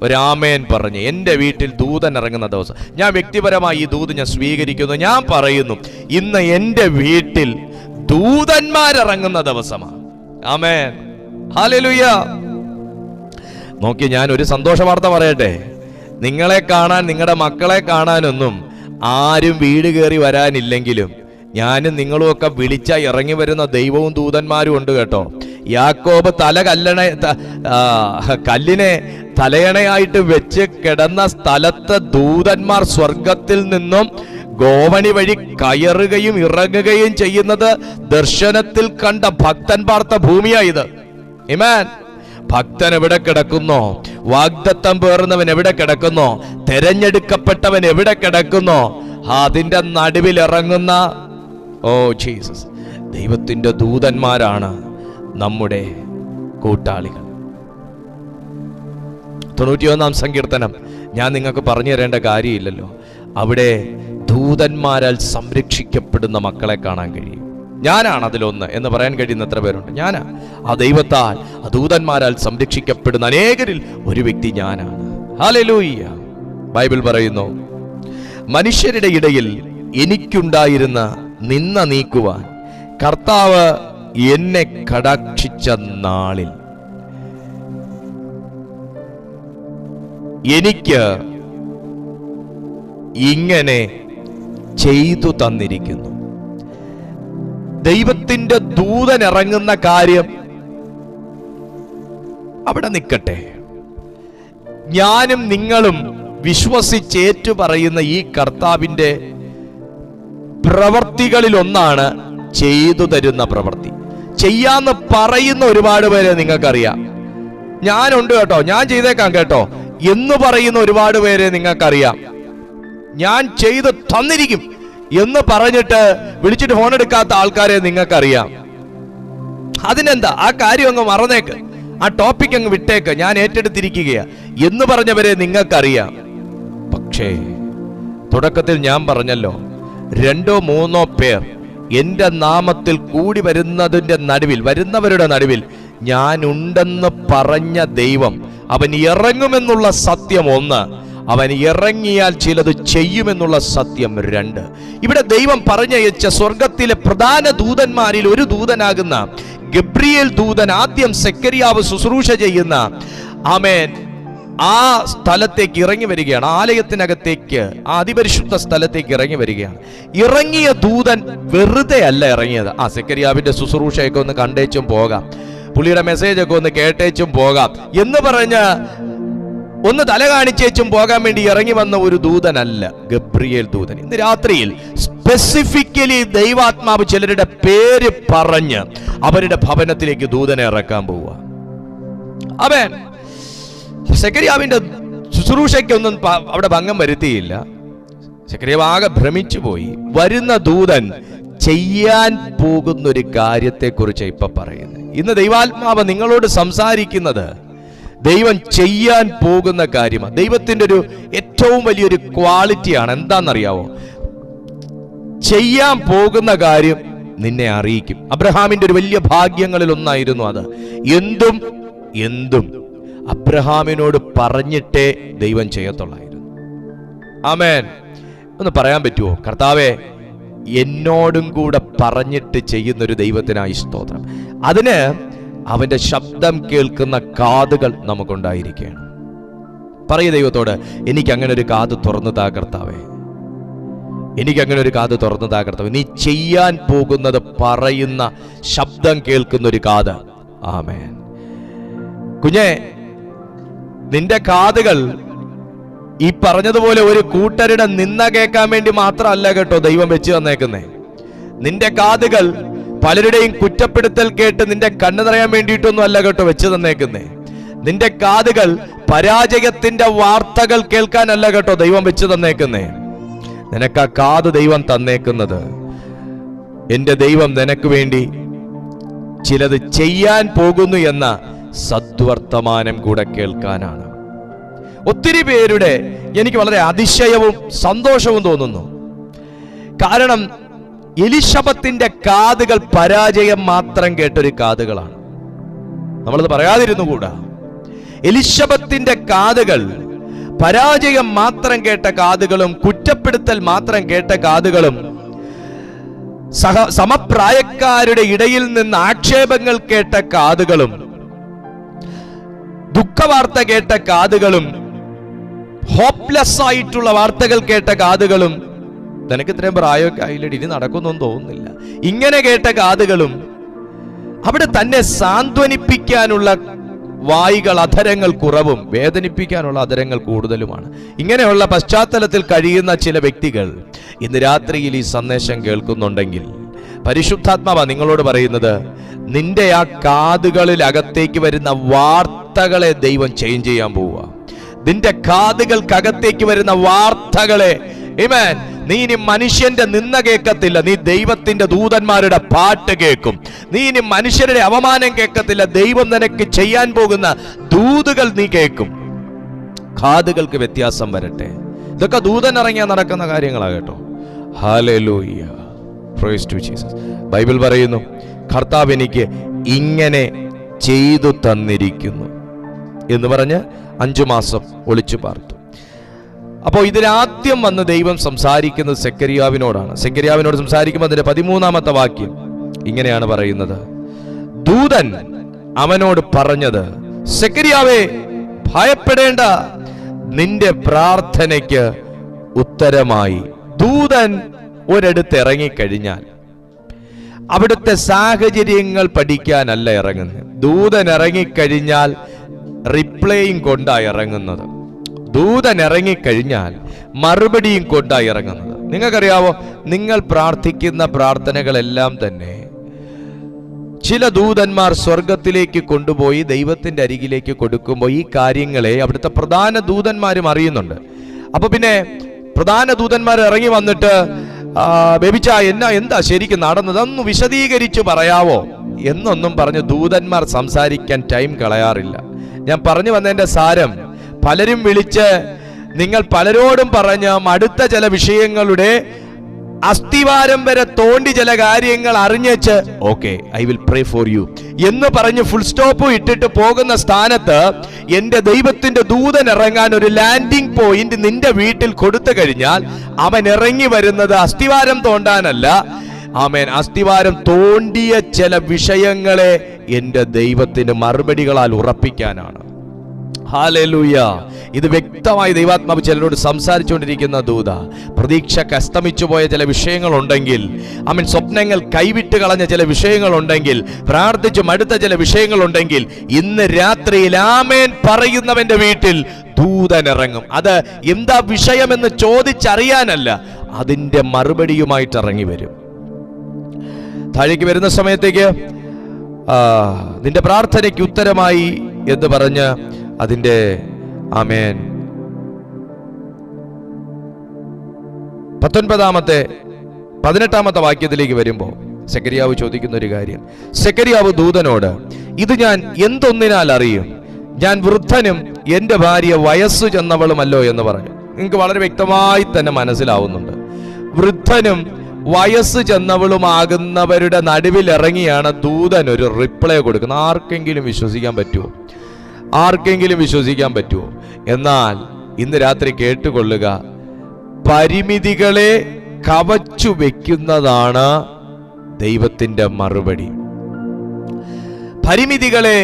Speaker 1: ഒരു ആമേൻ പറഞ്ഞ്. എൻ്റെ വീട്ടിൽ ദൂതൻ ഇറങ്ങുന്ന ദിവസം ഞാൻ വ്യക്തിപരമായി ഈ ദൂത് ഞാൻ സ്വീകരിക്കുന്നു. ഞാൻ പറയുന്നു, ഇന്ന് എൻ്റെ വീട്ടിൽ ദൂതന്മാരിറങ്ങുന്ന ദിവസമാണ്. ആമേൻ, ഹല്ലേലൂയ. നോക്കി, ഞാൻ ഒരു സന്തോഷ വാർത്ത പറയട്ടെ. നിങ്ങളെ കാണാൻ, നിങ്ങളുടെ മക്കളെ കാണാനൊന്നും ആരും വീട് കയറി വരാനില്ലെങ്കിലും ഞാനും നിങ്ങളും ഒക്കെ വിളിച്ച ഇറങ്ങി വരുന്ന ദൈവവും ദൂതന്മാരും ഉണ്ട് കേട്ടോ. യാക്കോബ് കല്ലിനെ തലയണയായിട്ട് വെച്ച് കിടന്ന സ്ഥലത്ത് ദൂതന്മാർ സ്വർഗത്തിൽ നിന്നും ഗോവണി വഴി കയറുകയും ഇറങ്ങുകയും ചെയ്യുന്നത് ദർശനത്തിൽ കണ്ട ഭക്തൻ പാർത്ത ഭൂമിയായത്. ആമേൻ. ഭക്തൻ എവിടെ കിടക്കുന്നോ, വാഗ്ദത്തം പേറുന്നവൻ എവിടെ കിടക്കുന്നോ, തെരഞ്ഞെടുക്കപ്പെട്ടവൻ എവിടെ കിടക്കുന്നോ, അതിന്റെ നടുവിൽ ഇറങ്ങുന്ന ജീസസ് ദൈവത്തിന്റെ ദൂതന്മാരാണ് നമ്മുടെ കൂട്ടാളികൾ. 91-ാം സങ്കീർത്തനം ഞാൻ നിങ്ങൾക്ക് പറഞ്ഞു തരേണ്ട കാര്യമില്ലല്ലോ. അവിടെ ദൂതന്മാരാൽ സംരക്ഷിക്കപ്പെടുന്ന മക്കളെ കാണാൻ കഴിയും. ഞാനാണ് അതിലൊന്ന് എന്ന് പറയാൻ കഴിയുന്ന എത്ര പേരുണ്ട്? ഞാനാ. ആ ദൈവത്താൽ, ആ ദൂതന്മാരാൽ സംരക്ഷിക്കപ്പെടുന്ന അനേകരിൽ ഒരു വ്യക്തി ഞാനാണ്. ഹല്ലേലൂയ. ബൈബിൾ പറയുന്നു, മനുഷ്യരുടെ ഇടയിൽ എനിക്കുണ്ടായിരുന്ന നിന്ന നീക്കുവാൻ കർത്താവ് എന്നെ കടാക്ഷിച്ച നാളിൽ എനിക്ക് ഇങ്ങനെ ചെയ്തു തന്നിരിക്കുന്നു. ദൈവത്തിന്റെ ദൂതൻ ഇറങ്ങുന്ന കാര്യം അവിടെ നിൽക്കട്ടെ. ഞാനും നിങ്ങളും വിശ്വസിച്ചേറ്റു പറയുന്ന ഈ കർത്താവിന്റെ പ്രവർത്തികളിൽ ഒന്നാണ് ചെയ്തു തരുന്ന പ്രവൃത്തി. ചെയ്യാന്ന് പറയുന്ന ഒരുപാട് പേരെ നിങ്ങൾക്കറിയാം. ഞാനുണ്ട് കേട്ടോ, ഞാൻ ചെയ്തേക്കാം കേട്ടോ എന്ന് പറയുന്ന ഒരുപാട് പേരെ നിങ്ങൾക്കറിയാം. ഞാൻ ചെയ്ത് തന്നിരിക്കും എന്ന് പറഞ്ഞിട്ട് വിളിച്ചിട്ട് ഫോൺ എടുക്കാത്ത ആൾക്കാരെ നിങ്ങൾക്കറിയാം. അതിനെന്താ, ആ കാര്യം അങ്ങ് മറന്നേക്ക്, ആ ടോപ്പിക് അങ്ങ് വിട്ടേക്ക്, ഞാൻ ഏറ്റെടുത്തിരിക്കുകയാ എന്ന് പറഞ്ഞവരെ നിങ്ങൾക്കറിയാം. പക്ഷേ തുടക്കത്തിൽ ഞാൻ പറഞ്ഞല്ലോ, 2-3 പേർ എന്റെ നാമത്തിൽ കൂടി വരുന്നവരുടെ നടുവിൽ ഞാൻ ഉണ്ടെന്ന് പറഞ്ഞ ദൈവം, അവൻ ഇറങ്ങുമെന്നുള്ള സത്യം 1, അവൻ ഇറങ്ങിയാൽ ചിലത് ചെയ്യുമെന്നുള്ള സത്യം 2. ഇവിടെ ദൈവം പറഞ്ഞയച്ച സ്വർഗത്തിലെ പ്രധാന ദൂതന്മാരിൽ ഒരു ദൂതനാകുന്ന ഗബ്രിയേൽ ദൂതൻ ആദ്യം സെക്കറിയാവ് ശുശ്രൂഷ ചെയ്യുന്ന ആമേൻ ആ സ്ഥലത്തേക്ക് ഇറങ്ങി വരികയാണ്. ആലയത്തിനകത്തേക്ക്, ആ അതിപരിശുദ്ധ സ്ഥലത്തേക്ക് ഇറങ്ങി വരികയാണ്. ഇറങ്ങിയ ദൂതൻ വെറുതെ അല്ല ഇറങ്ങിയത്. സെക്കറിയാവിന്റെ ശുശ്രൂഷയൊക്കെ ഒന്ന് കണ്ടേച്ചും പോകാം, പുള്ളിയുടെ മെസ്സേജ് ഒക്കെ ഒന്ന് കേട്ടേച്ചും പോകാം എന്ന് പറഞ്ഞ് ഒന്ന് തല കാണിച്ചേച്ചും പോകാൻ വേണ്ടി ഇറങ്ങി വന്ന ഒരു ദൂതനല്ല ഗബ്രിയേൽ ദൂതൻ. ഇന്ന് രാത്രിയിൽ സ്പെസിഫിക്കലി ദൈവാത്മാവ് ചിലരുടെ പേര് പറഞ്ഞ് അവരുടെ ഭവനത്തിലേക്ക് ദൂതനെ ഇറക്കാൻ പോവുക. അവൻ സെക്കറിയാവിന്റെ ശുശ്രൂഷയ്ക്കൊന്നും അവിടെ ഭംഗം വരുത്തിയില്ല. സെക്കറിയാവ് ആകെ ഭ്രമിച്ചു പോയി. വരുന്ന ദൂതൻ ചെയ്യാൻ പോകുന്ന ഒരു കാര്യത്തെക്കുറിച്ച് ഇപ്പൊ പറയുന്നത്. ഇന്ന് ദൈവാത്മാവ് നിങ്ങളോട് സംസാരിക്കുന്നത് ദൈവം ചെയ്യാൻ പോകുന്ന കാര്യമാണ്. ദൈവത്തിന്റെ ഒരു ഏറ്റവും വലിയൊരു ക്വാളിറ്റിയാണ്. എന്താണെന്നറിയാവോ? ചെയ്യാൻ പോകുന്ന കാര്യം നിന്നെ അറിയിക്കും. അബ്രഹാമിന്റെ ഒരു വലിയ ഭാഗ്യങ്ങളിൽ ഒന്നായിരുന്നു അത്. എന്തും അബ്രഹാമിനോട് പറഞ്ഞിട്ടേ ദൈവം ചെയ്യത്തുള്ളായിരുന്നു. ആമേൻ. ഒന്ന് പറയാൻ പറ്റുമോ? കർത്താവേ, എന്നോടും കൂടെ പറഞ്ഞിട്ട് ചെയ്യുന്നൊരു ദൈവത്തിനായി സ്തോത്രം. അതിന് അവന്റെ ശബ്ദം കേൾക്കുന്ന കാതുകൾ നമുക്കുണ്ടായിരിക്കുകയാണ്. പറയൂ ദൈവത്തോട്, എനിക്ക് അങ്ങനെ ഒരു കാത് തുറന്നു താ കർത്താവേ, എനിക്ക് അങ്ങനെ ഒരു കാത് തുറന്നു താ കർത്താവേ. നീ ചെയ്യാൻ പോകുന്നത് പറയുന്ന ശബ്ദം കേൾക്കുന്ന ഒരു കാത്. ആമേൻ. കുഞ്ഞേ, നിന്റെ കാതുകൾ ഈ പറഞ്ഞതുപോലെ ഒരു കൂട്ടരുടെ നിന്ന കേൾക്കാൻ വേണ്ടി മാത്രമല്ല കേട്ടോ ദൈവം വെച്ച് തന്നേക്കുന്നേ. നിന്റെ കാതുകൾ പലരുടെയും കുറ്റപ്പെടുത്തൽ കേട്ട് നിന്റെ കണ്ണ് നിറയാൻ വേണ്ടിയിട്ടൊന്നും അല്ല കേട്ടോ വെച്ച് തന്നേക്കുന്നേ. നിന്റെ കാതുകൾ പരാജയത്തിന്റെ വാർത്തകൾ കേൾക്കാനല്ല കേട്ടോ ദൈവം വെച്ച് തന്നേക്കുന്നേ. നിനക്ക് ആ കാത് ദൈവം തന്നേക്കുന്നത് എന്റെ ദൈവം നിനക്ക് വേണ്ടി ചിലത് ചെയ്യാൻ പോകുന്നു എന്ന സദ്വർത്തമാനം കൂടെ കേൾക്കാനാണ്. ഒത്തിരി പേരുടെ എനിക്ക് വളരെ അതിശയവും സന്തോഷവും തോന്നുന്നു. കാരണം എലിശബത്തിന്റെ കാതുകൾ പരാജയം മാത്രം കേട്ടൊരു കാതുകളാണ്. നമ്മളത് പറയാതിരുന്നുകൂടാ. എലിശബത്തിന്റെ കാതുകൾ പരാജയം മാത്രം കേട്ട കാതുകളും കുറ്റപ്പെടുത്തൽ മാത്രം കേട്ട കാതുകളും സമപ്രായക്കാരുടെ ഇടയിൽ നിന്ന് ആക്ഷേപങ്ങൾ കേട്ട കാതുകളും ദുഃഖവാർത്ത കേട്ട കാതുകളും ഹോപ്പ്ലെസ് ആയിട്ടുള്ള വാർത്തകൾ കേട്ട കാതുകളും, നിനക്ക് ഇത്രയും പ്രായമൊക്കെ ആയില്ലടി ഇനി നടക്കുന്നൊന്നും തോന്നുന്നില്ല, ഇങ്ങനെ കേട്ട കാതുകളും അവിടെ തന്നെ സാന്ത്വനിപ്പിക്കാനുള്ള വായികൾ അധരങ്ങൾ കുറവും വേദനിപ്പിക്കാനുള്ള അധരങ്ങൾ കൂടുതലുമാണ്. ഇങ്ങനെയുള്ള പശ്ചാത്തലത്തിൽ കഴിയുന്ന ചില വ്യക്തികൾ ഇന്ന് രാത്രിയിൽ ഈ സന്ദേശം കേൾക്കുന്നുണ്ടെങ്കിൽ പരിശുദ്ധാത്മാവാ നിങ്ങളോട് പറയുന്നത്, നിന്റെ ആ കാതുകളിൽ അകത്തേക്ക് വരുന്ന വാർത്തകളെ ദൈവം ചേഞ്ച് ചെയ്യാൻ പോവുക. നിന്റെ കാതുകൾക്കകത്തേക്ക് വരുന്ന വാർത്തകളെ, ആമേൻ, നീ ഇനി മനുഷ്യന്റെ നിന്ന കേൾക്കത്തില്ല, നീ ദൈവത്തിന്റെ ദൂതന്മാരുടെ പാട്ട് കേൾക്കും. നീ ഇനി മനുഷ്യരുടെ അവമാനം കേൾക്കത്തില്ല, ദൈവം നിനക്ക് ചെയ്യാൻ പോകുന്ന ദൂതുകൾ നീ കേൾക്കും. കാതുകൾക്ക് വ്യത്യാസം വരട്ടെ. ഇതൊക്കെ ദൂതൻ ഇറങ്ങിയാൽ നടക്കുന്ന കാര്യങ്ങളാ കേട്ടോ. Hallelujah, praise to Jesus. Bible പറയുന്നു, കർത്താവ് എനിക്ക് ഇങ്ങനെ ചെയ്തു തന്നിരിക്കുന്നു എന്ന് പറഞ്ഞ് 5 മാസം ഒളിച്ചു പാർത്തു. അപ്പോൾ ഇതിനാദ്യം വന്ന് ദൈവം സംസാരിക്കുന്നത് സെക്കരിയാവിനോടാണ്. സെക്കരിയാവിനോട് സംസാരിക്കുമ്പോൾ അതിന്റെ 13-ാമത്തെ വാക്യം ഇങ്ങനെയാണ് പറയുന്നത്. ദൂതൻ അവനോട് പറഞ്ഞത്, സെക്കരിയാവേ, ഭയപ്പെടേണ്ട, നിന്റെ പ്രാർത്ഥനയ്ക്ക് ഉത്തരമായി. ദൂതൻ ഒരിടത്ത് ഇറങ്ങിക്കഴിഞ്ഞാൽ അവിടുത്തെ സാഹചര്യങ്ങൾ പഠിക്കാനല്ല ഇറങ്ങുന്നത്. ദൂതൻ ഇറങ്ങിക്കഴിഞ്ഞാൽ റിപ്ലൈയും കൊണ്ടാണ് ഇറങ്ങുന്നത്. ദൂതൻ ഇറങ്ങിക്കഴിഞ്ഞാൽ മറുപടിയും കൊണ്ടായി ഇറങ്ങുന്നത്. നിങ്ങൾക്കറിയാവോ, നിങ്ങൾ പ്രാർത്ഥിക്കുന്ന പ്രാർത്ഥനകളെല്ലാം തന്നെ ചില ദൂതന്മാർ സ്വർഗത്തിലേക്ക് കൊണ്ടുപോയി ദൈവത്തിന്റെ അരികിലേക്ക് കൊടുക്കുമ്പോൾ ഈ കാര്യങ്ങളെ അവിടുത്തെ പ്രധാന ദൂതന്മാരും അറിയുന്നുണ്ട്. അപ്പൊ പിന്നെ പ്രധാന ദൂതന്മാർ ഇറങ്ങി വന്നിട്ട്, ബേബിച്ച എന്താ ശരിക്കും നടന്നത്, അതൊന്ന് വിശദീകരിച്ചു പറയാവോ എന്നൊന്നും പറഞ്ഞ് ദൂതന്മാർ സംസാരിക്കാൻ ടൈം കളയാറില്ല. ഞാൻ പറഞ്ഞു വന്നതിന്റെ സാരം, പലരും വിളിച്ച് നിങ്ങൾ പലരോടും പറഞ്ഞ് അടുത്ത ചില വിഷയങ്ങളുടെ അസ്ഥിവാരം വരെ തോണ്ടി ചില കാര്യങ്ങൾ അറിഞ്ഞേച്ച് okay I will pray for you എന്ന് പറഞ്ഞ് ഫുൾ സ്റ്റോപ്പ് ഇട്ടിട്ട് പോകുന്ന സ്ഥാനത്ത് എന്റെ ദൈവത്തിന്റെ ദൂതൻ ഇറങ്ങാൻ ഒരു ലാൻഡിംഗ് പോയിന്റ് നിന്റെ വീട്ടിൽ കൊടുത്തു കഴിഞ്ഞാൽ അവൻ ഇറങ്ങി വരുന്നത് അസ്ഥിവാരം തോണ്ടാനല്ല, ആമേൻ, അസ്ഥിവാരം തോണ്ടിയ ചില വിഷയങ്ങളെ എന്റെ ദൈവത്തിന് മറുപടികളാൽ ഉറപ്പിക്കാനാണ്. ഹല്ലേലൂയ. ഇത് വ്യക്തമായി ദൈവാത്മാവ് ചിലരോട് സംസാരിച്ചുകൊണ്ടിരിക്കുന്ന ദൂത. പ്രതീക്ഷക്ക് അസ്തമിച്ചു പോയ ചില വിഷയങ്ങളുണ്ടെങ്കിൽ, ആമേൻ, സ്വപ്നങ്ങൾ കൈവിട്ട് കളഞ്ഞ ചില വിഷയങ്ങളുണ്ടെങ്കിൽ, പ്രാർത്ഥിച്ചു മടുത്ത ചില വിഷയങ്ങളുണ്ടെങ്കിൽ, ഇന്ന് രാത്രിയിൽ ആമേൻ പറയുന്നവന്റെ വീട്ടിൽ ദൂതൻ ഇറങ്ങും. അത് എന്താ വിഷയമെന്ന് ചോദിച്ചറിയാനല്ല, അതിന്റെ മറുപടിയുമായിട്ട് ഇറങ്ങി വരും. താഴേക്ക് വരുന്ന സമയത്തേക്ക് നിന്റെ പ്രാർത്ഥനയ്ക്ക് ഉത്തരമായി എന്ന് പറഞ്ഞ് അതിന്റെ ആമേൻ 18-ാമത്തെ വാക്യത്തിലേക്ക് വരുമ്പോൾ സെക്കരിയാവ് ചോദിക്കുന്ന ഒരു കാര്യം. സെക്കരിയാവ് ദൂതനോട്, ഇത് ഞാൻ എന്തൊന്നിനാൽ അറിയും? ഞാൻ വൃദ്ധനും എന്റെ ഭാര്യ വയസ്സു ചെന്നവളുമല്ലോ എന്ന് പറഞ്ഞു. നിങ്ങൾക്ക് വളരെ വ്യക്തമായി തന്നെ മനസ്സിലാവുന്നുണ്ട്, വൃദ്ധനും വയസ്സ് ചെന്നവളുമാകുന്നവരുടെ നടുവിൽ ഇറങ്ങിയാണ് ദൂതൻ ഒരു റിപ്ലൈ കൊടുക്കുന്നത്. ആർക്കെങ്കിലും വിശ്വസിക്കാൻ പറ്റുമോ? ആർക്കെങ്കിലും വിശ്വസിക്കാൻ പറ്റുമോ? എന്നാൽ ഇന്ന് രാത്രി കേട്ടുകൊള്ളുക, പരിമിതികളെ കവച്ചു വെക്കുന്നതാണ് ദൈവത്തിന്റെ മറുപടി. പരിമിതികളെ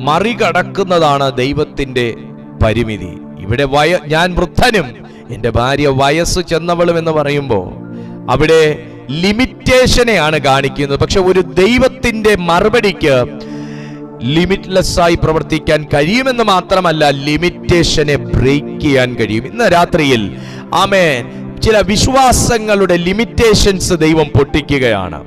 Speaker 1: മറികടക്കുന്നതാണ് ദൈവത്തിന്റെ പരിമിതി. ഇവിടെ ഞാൻ വൃദ്ധനും എൻ്റെ ഭാര്യ വയസ്സ് ചെന്നവളും എന്ന് പറയുമ്പോൾ അവിടെ ലിമിറ്റേഷനെയാണ് കാണിക്കുന്നത്. പക്ഷെ ഒരു ദൈവത്തിന്റെ മറുപടിക്ക് ലിമിറ്റ്ലെസ് ആയി പ്രവർത്തിക്കാൻ കഴിയുമെന്ന് മാത്രമല്ല, ലിമിറ്റേഷനെ ബ്രേക്ക് ചെയ്യാൻ കഴിയും. ഇന്ന് രാത്രിയിൽ ആമേൻ ചില വിശ്വാസങ്ങളുടെ ലിമിറ്റേഷൻസ് ദൈവം പൊട്ടിക്കുകയാണ്.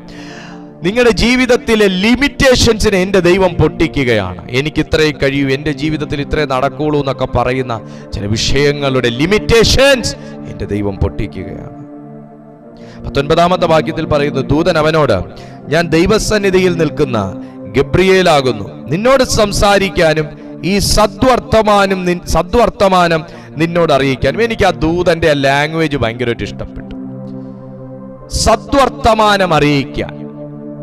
Speaker 1: നിങ്ങളുടെ ജീവിതത്തിലെ ലിമിറ്റേഷൻസിനെ എൻ്റെ ദൈവം പൊട്ടിക്കുകയാണ്. എനിക്ക് ഇത്രയും കഴിയൂ, എൻ്റെ ജീവിതത്തിൽ ഇത്രേ നടക്കുള്ളൂ എന്നൊക്കെ പറയുന്ന ചില വിഷയങ്ങളുടെ ലിമിറ്റേഷൻസ് എൻ്റെ ദൈവം പൊട്ടിക്കുകയാണ്. 19-ാമത്തെ വാക്യത്തിൽ പറയുന്നു, ദൂതൻ അവനോട്, ഞാൻ ദൈവസന്നിധിയിൽ നിൽക്കുന്ന ഗബ്രിയേലാകുന്നു, നിന്നോട് സംസാരിക്കാനും ഈ സദ്വർത്തമാനം നിന്നോട് അറിയിക്കാനും. എനിക്ക് ആ ദൂതന്റെ ലാംഗ്വേജ് ഭയങ്കരമായിട്ട് ഇഷ്ടപ്പെട്ടു. സദ്വർത്തമാനം അറിയിക്കാൻ.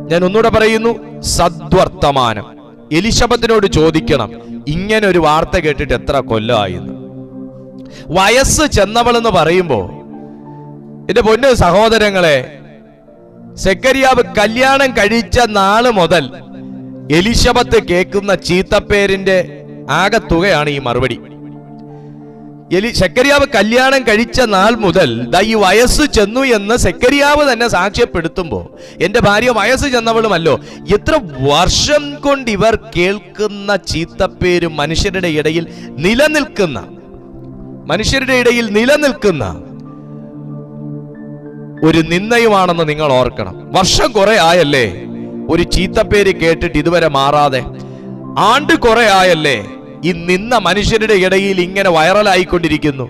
Speaker 1: ഞാൻ ഒന്നുകൂടെ പറയുന്നു, സദ്വർത്തമാനം. എലിശബത്തിനോട് ചോദിക്കണം, ഇങ്ങനെ ഒരു വാർത്ത കേട്ടിട്ട് എത്ര കൊല്ലമായിരുന്നു. വയസ്സ് ചെന്നവളെന്ന് പറയുമ്പോ എന്റെ പൊന്നു സഹോദരങ്ങളെ, സെക്കരിയാവ് കല്യാണം കഴിച്ച നാള് മുതൽ എലിശബത്ത് കേൾക്കുന്ന ചീത്തപ്പേരിന്റെ ആകെ തുകയാണ് ഈ മറുപടി. സെക്കരിയാവ് കല്യാണം കഴിച്ച നാൾ മുതൽ ഈ വയസ്സ് ചെന്നു എന്ന് സെക്കരിയാവ് തന്നെ സാക്ഷ്യപ്പെടുത്തുമ്പോ, എന്റെ ഭാര്യ വയസ്സ് ചെന്നവളുമല്ലോ, എത്ര വർഷം കൊണ്ട് ഇവർ കേൾക്കുന്ന ചീത്തപ്പേരും മനുഷ്യരുടെ ഇടയിൽ നിലനിൽക്കുന്ന ഒരു നിന്ദയുമാണെന്ന് നിങ്ങൾ ഓർക്കണം. വർഷം കുറെ ആയല്ലേ ഒരു ചീത്തപ്പേര് കേട്ടിട്ട് ഇതുവരെ മാറാതെ? ആണ്ട് കുറെ ആയല്ലേ ഈ നിന്ന മനുഷ്യരുടെ ഇടയിൽ ഇങ്ങനെ വൈറലായിക്കൊണ്ടിരിക്കുന്നു?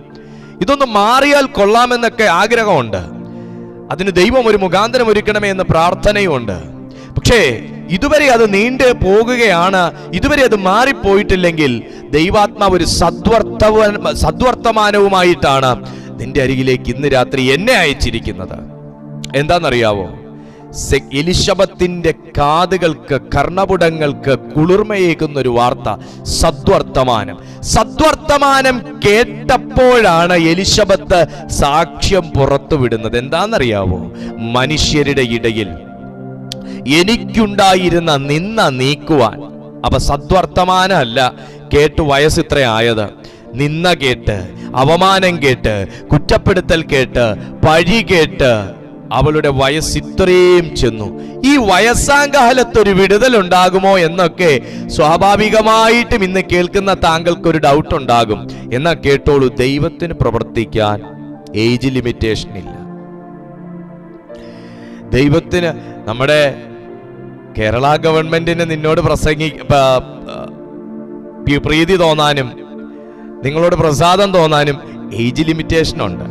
Speaker 1: ഇതൊന്ന് മാറിയാൽ കൊള്ളാമെന്നൊക്കെ ആഗ്രഹമുണ്ട്. അതിന് ദൈവം ഒരു മുഖാന്തരം ഒരുക്കണമേ എന്ന് പ്രാർത്ഥനയുമുണ്ട്. പക്ഷേ ഇതുവരെ അത് നീണ്ടു പോകുകയാണ്. ഇതുവരെ അത് മാറിപ്പോയിട്ടില്ലെങ്കിൽ ദൈവാത്മാവ് ഒരു സദ്വർത്തമാനവുമായിട്ടാണ് നിന്റെ അരികിലേക്ക് ഇന്ന് രാത്രി എന്നെ അയച്ചിരിക്കുന്നത്. എന്താണെന്നറിയാവോ? എലിശബത്തിന്റെ കാതുകൾക്ക്, കർണപുടങ്ങൾക്ക് കുളിർമയേകുന്ന ഒരു വാർത്ത, സദ്വർത്തമാനം കേട്ടപ്പോഴാണ് എലിശബത്ത് സാക്ഷ്യം പുറത്തുവിടുന്നത്. എന്താണെന്നറിയാവോ? മനുഷ്യരുടെ ഇടയിൽ എനിക്കുണ്ടായിരുന്ന നിന്ന നീക്കുവാൻ. അപ്പൊ സദ്വർത്തമാനമല്ല കേട്ട് വയസ്സ് ഇത്ര ആയത്. നിന്ന കേട്ട്, അവമാനം കേട്ട്, കുറ്റപ്പെടുത്തൽ കേട്ട്, പഴി കേട്ട് അവളുടെ വയസ്സ് ഇത്രയും ചെന്നു. ഈ വയസ്സാങ്കാലത്തൊരു വിടുതൽ ഉണ്ടാകുമോ എന്നൊക്കെ സ്വാഭാവികമായിട്ടും ഇന്ന് കേൾക്കുന്ന താങ്കൾക്കൊരു ഡൗട്ട് ഉണ്ടാകും. എന്നാ കേട്ടോളൂ, ദൈവത്തിന് പ്രവർത്തിക്കാൻ ഏജ് ലിമിറ്റേഷൻ ഇല്ല. ദൈവത്തിന്, നമ്മുടെ കേരള ഗവൺമെന്റിന് നിന്നോട് പ്രീതി തോന്നാനും നിങ്ങളോട് പ്രസാദം തോന്നാനും ഏജ് ലിമിറ്റേഷൻ ഉണ്ട്.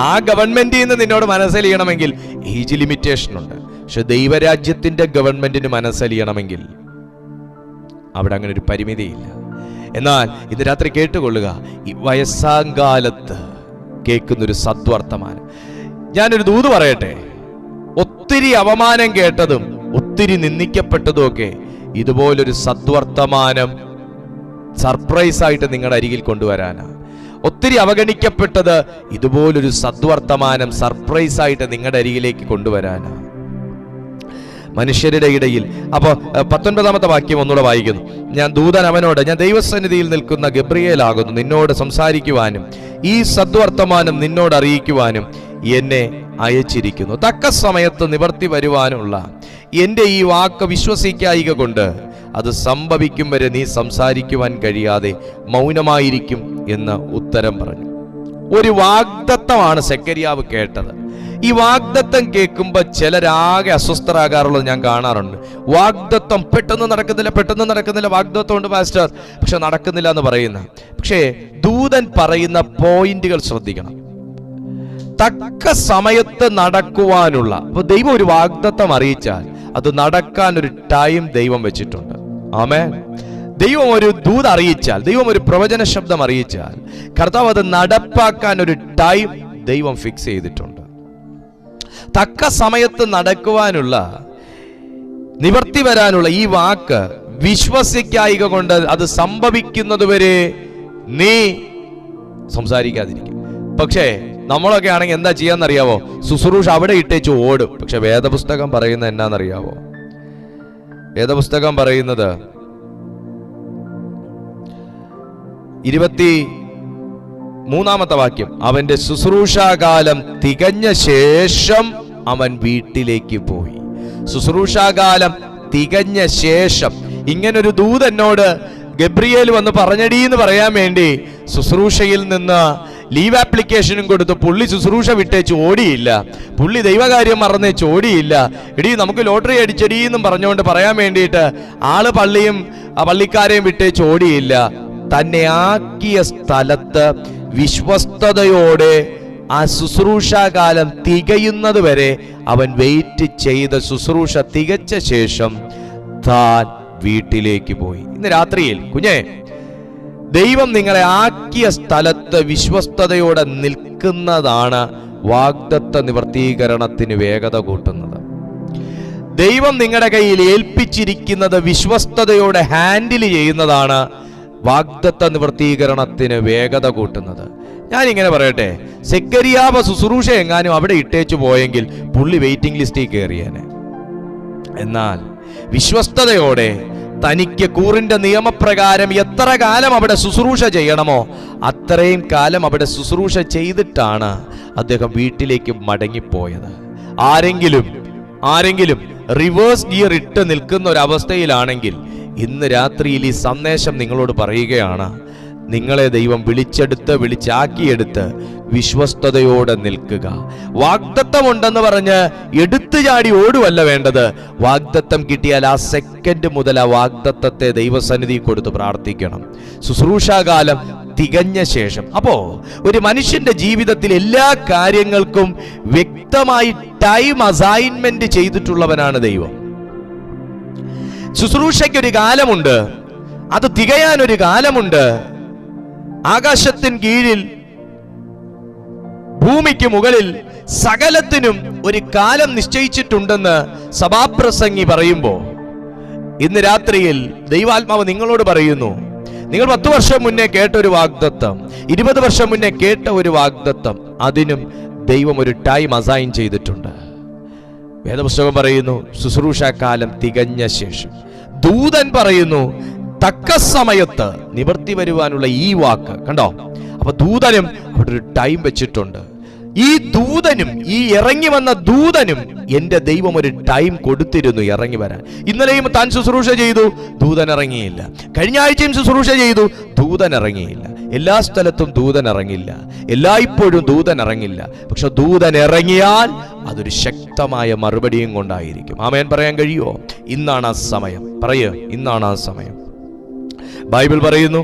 Speaker 1: ആ ഗവൺമെന്റിൽ നിന്ന് നിന്നോട് മനസ്സലിയണമെങ്കിൽ ഏജ് ലിമിറ്റേഷൻ ഉണ്ട്. പക്ഷെ ദൈവരാജ്യത്തിന്റെ ഗവൺമെന്റിന് മനസ്സലിയണമെങ്കിൽ അവിടെ അങ്ങനെ ഒരു പരിമിതിയില്ല. എന്നാൽ ഇന്ന് രാത്രി കേട്ടുകൊള്ളുക, ഈ വയസ്സാങ്കാലത്ത് കേൾക്കുന്നൊരു സദ്വർത്തമാനം. ഞാനൊരു ദൂത് പറയട്ടെ, ഒത്തിരി അവമാനം കേട്ടതും ഒത്തിരി നിന്ദിക്കപ്പെട്ടതും ഒക്കെ ഇതുപോലൊരു സദ്വർത്തമാനം സർപ്രൈസ് ആയിട്ട് നിങ്ങളുടെ അരികിൽ കൊണ്ടുവരാനാ. ഒത്തിരി അവഗണിക്കപ്പെട്ടത് ഇതുപോലൊരു സദ്വർത്തമാനം സർപ്രൈസ് ആയിട്ട് നിങ്ങളുടെ അരികിലേക്ക് കൊണ്ടുവരാനാ, മനുഷ്യരുടെ ഇടയിൽ. അപ്പൊ 19-ാമത്തെ വാക്യം ഒന്നുകൂടെ വായിക്കുന്നു. ഞാൻ ദൂതൻ അവനോട്, ഞാൻ ദൈവസന്നിധിയിൽ നിൽക്കുന്ന ഗബ്രിയേലാകുന്നു, നിന്നോട് സംസാരിക്കുവാനും ഈ സദ്വർത്തമാനം നിന്നോട് അറിയിക്കുവാനും എന്നെ അയച്ചിരിക്കുന്നു. തക്ക സമയത്ത് നിവർത്തി വരുവാനുള്ള എന്റെ ഈ വാക്ക് വിശ്വസിക്കായിക കൊണ്ട് അത് സംഭവിക്കും വരെ നീ സംസാരിക്കുവാൻ കഴിയാതെ മൗനമായിരിക്കും എന്ന് ഉത്തരം പറഞ്ഞു. ഒരു വാഗ്ദത്തമാണ് സെക്കരിയാവ് കേട്ടത്. ഈ വാഗ്ദത്തം കേൾക്കുമ്പോൾ ചിലരാകെ അസ്വസ്ഥരാകാറുള്ളത് ഞാൻ കാണാറുണ്ട്. വാഗ്ദത്തം പെട്ടെന്ന് നടക്കുന്നില്ല, വാഗ്ദത്തം ഉണ്ട് പാസ്റ്റർ, പക്ഷെ നടക്കുന്നില്ല എന്ന് പറയുന്ന. പക്ഷേ ദൂതൻ പറയുന്ന പോയിന്റുകൾ ശ്രദ്ധിക്കണം. തക്ക സമയത്ത് നടക്കുവാനുള്ള, അപ്പൊ ദൈവം ഒരു വാഗ്ദത്തം അറിയിച്ചാൽ അത് നടക്കാൻ ഒരു ടൈം ദൈവം വെച്ചിട്ടുണ്ട്. ആമേൻ. ദൈവം ഒരു ദൂത് അറിയിച്ചാൽ, ദൈവം ഒരു പ്രവചന ശബ്ദം അറിയിച്ചാൽ കർത്താവ് അത് നടപ്പാക്കാൻ ഒരു ടൈം ദൈവം ഫിക്സ് ചെയ്തിട്ടുണ്ട്. തക്ക സമയത്ത് നടക്കുവാനുള്ള, നിവർത്തി വരാനുള്ള ഈ വാക്ക് വിശ്വസിക്കായിക കൊണ്ട് അത് സംഭവിക്കുന്നതുവരെ നീ സംസാരിക്കാതിരിക്കും. പക്ഷേ നമ്മളൊക്കെ ആണെങ്കിൽ എന്താ ചെയ്യാന്നറിയാവോ? ശുശ്രൂഷ അവിടെ ഇട്ടേച്ച് ഓടും. പക്ഷെ വേദപുസ്തകം പറയുന്നത് എന്നാന്നറിയാവോ? വേദപുസ്തകം പറയുന്നത് 23-ാമത്തെ വാക്യം, അവന്റെ ശുശ്രൂഷാകാലം തികഞ്ഞ ശേഷം അവൻ വീട്ടിലേക്ക് പോയി. ശുശ്രൂഷാകാലം തികഞ്ഞ ശേഷം. ഇങ്ങനൊരു ദൂത് എന്നോട് ഗബ്രിയേൽ വന്ന് പറഞ്ഞടി എന്ന് പറയാൻ വേണ്ടി ശുശ്രൂഷയിൽ നിന്ന് ലീവ് ആപ്ലിക്കേഷനും കൊടുത്ത് പുള്ളി ശുശ്രൂഷ വിട്ടേച്ച് ഓടിയില്ല. പുള്ളി ദൈവകാര്യം മറന്നേച്ച് ഓടിയില്ല. എടീ നമുക്ക് ലോട്ടറി അടിച്ചെടീ എന്നും പറഞ്ഞുകൊണ്ട് പറയാൻ വേണ്ടിയിട്ട് ആള് പള്ളിക്കാരെയും വിട്ടേച്ച് ഓടിയില്ല. തന്നെ ആക്കിയ സ്ഥലത്ത് വിശ്വസ്തയോടെ ആ ശുശ്രൂഷാകാലം തികയുന്നത് വരെ അവൻ വെയിറ്റ് ചെയ്ത ശുശ്രൂഷ തികച്ച ശേഷം താൻ വീട്ടിലേക്ക് പോയി. ഇന്ന് രാത്രിയിൽ കുഞ്ഞേ, ദൈവം നിങ്ങളെ ആക്കിയ സ്ഥലത്ത് വിശ്വസ്തയോടെ നിൽക്കുന്നതാണ് വാഗ്ദത്ത നിവർത്തീകരണത്തിന് വേഗത കൂട്ടുന്നത്. ദൈവം നിങ്ങളുടെ കയ്യിൽ ഏൽപ്പിച്ചിരിക്കുന്നത് വിശ്വസ്തയോടെ ഹാൻഡിൽ ചെയ്യുന്നതാണ് വാഗ്ദത്ത നിവർത്തീകരണത്തിന് വേഗത കൂട്ടുന്നത്. ഞാനിങ്ങനെ പറയട്ടെ, സെക്കരിയാവ് ശുശ്രൂഷ എങ്ങാനും അവിടെ ഇട്ടേച്ചു പോയെങ്കിൽ പുള്ളി വെയിറ്റിംഗ് ലിസ്റ്റിൽ കയറിയേനെ. എന്നാൽ വിശ്വസ്തയോടെ തനിക്ക് കൂറിന്റെ നിയമപ്രകാരം എത്ര കാലം അവിടെ ശുശ്രൂഷ ചെയ്യണമോ അത്രയും കാലം അവിടെ ശുശ്രൂഷ ചെയ്തിട്ടാണ് അദ്ദേഹം വീട്ടിലേക്ക് മടങ്ങിപ്പോയത്. ആരെങ്കിലും റിവേഴ്സ് ഗിയർ ഇട്ട് നിൽക്കുന്ന ഒരവസ്ഥയിലാണെങ്കിൽ ഇന്ന് രാത്രിയിൽ ഈ സന്ദേശം നിങ്ങളോട് പറയുകയാണ്, നിങ്ങളെ ദൈവം വിളിച്ചാക്കിയെടുത്ത് വിശ്വസ്തയോടെ നിൽക്കുക. വാഗ്ദത്തമുണ്ടെന്ന് പറഞ്ഞ് എടുത്തു ചാടി ഓടുവല്ല വേണ്ടത്. വാഗ്ദത്തം കിട്ടിയാൽ ആ സെക്കൻഡ് മുതൽ ആ വാഗ്ദത്തത്തെ ദൈവസന്നിധി കൊടുത്ത് പ്രാർത്ഥിക്കണം. ശുശ്രൂഷാകാലം തികഞ്ഞ ശേഷം. അപ്പോ ഒരു മനുഷ്യന്റെ ജീവിതത്തിൽ എല്ലാ കാര്യങ്ങൾക്കും വ്യക്തമായി ടൈം അസൈൻമെന്റ് ചെയ്തിട്ടുള്ളവനാണ് ദൈവം. ശുശ്രൂഷയ്ക്കൊരു കാലമുണ്ട്, അത് തികയാനൊരു കാലമുണ്ട്. ആകാശത്തിന് കീഴിൽ ഭൂമിക്ക് മുകളിൽ സകലത്തിനും ഒരു കാലം നിശ്ചയിച്ചിട്ടുണ്ടെന്ന് സഭാപ്രസംഗി പറയുമ്പോൾ ഇന്ന് രാത്രിയിൽ ദൈവാത്മാവ് നിങ്ങളോട് പറയുന്നു, നിങ്ങൾ 10 വർഷം മുന്നേ കേട്ട ഒരു വാഗ്ദത്തം, 20 വർഷം മുന്നേ കേട്ട ഒരു വാഗ്ദത്തം, അതിനും ദൈവം ഒരു ടൈം അസൈൻ ചെയ്തിട്ടുണ്ട്. വേദപുസ്തകം പറയുന്നു ശുശ്രൂഷാകാലം തികഞ്ഞ ശേഷം. ദൂതൻ പറയുന്നു തക്ക സമയത്ത് നിവർത്തി വരുവാനുള്ള ഈ വാക്ക് കണ്ടോ. അപ്പൊ ദൂതനും അവിടെ ഒരു ടൈം വെച്ചിട്ടുണ്ട്. ഈ ദൂതനും ഈ ഇറങ്ങി വന്ന ദൂതനും എന്റെ ദൈവം ഒരു ടൈം കൊടുത്തിരുന്നു ഇറങ്ങി വരാൻ. ഇന്നലെയും താൻ ശുശ്രൂഷ ചെയ്തു, ദൂതൻ ഇറങ്ങിയില്ല. കഴിഞ്ഞ ആഴ്ചയും ശുശ്രൂഷ ചെയ്തു, ദൂതൻ ഇറങ്ങിയില്ല. എല്ലാ സ്ഥലത്തും ദൂതൻ ഇറങ്ങില്ല, എല്ലായ്പ്പോഴും ദൂതൻ ഇറങ്ങില്ല. പക്ഷെ ദൂതൻ ഇറങ്ങിയാൽ അതൊരു ശക്തമായ മറുപടിയും കൊണ്ടായിരിക്കും. ആമേൻ പറയാൻ കഴിയുമോ? ഇന്നാണ് ആ സമയം. പറയൂ, ഇന്നാണ് ആ സമയം. ബൈബിൾ പറയുന്നു,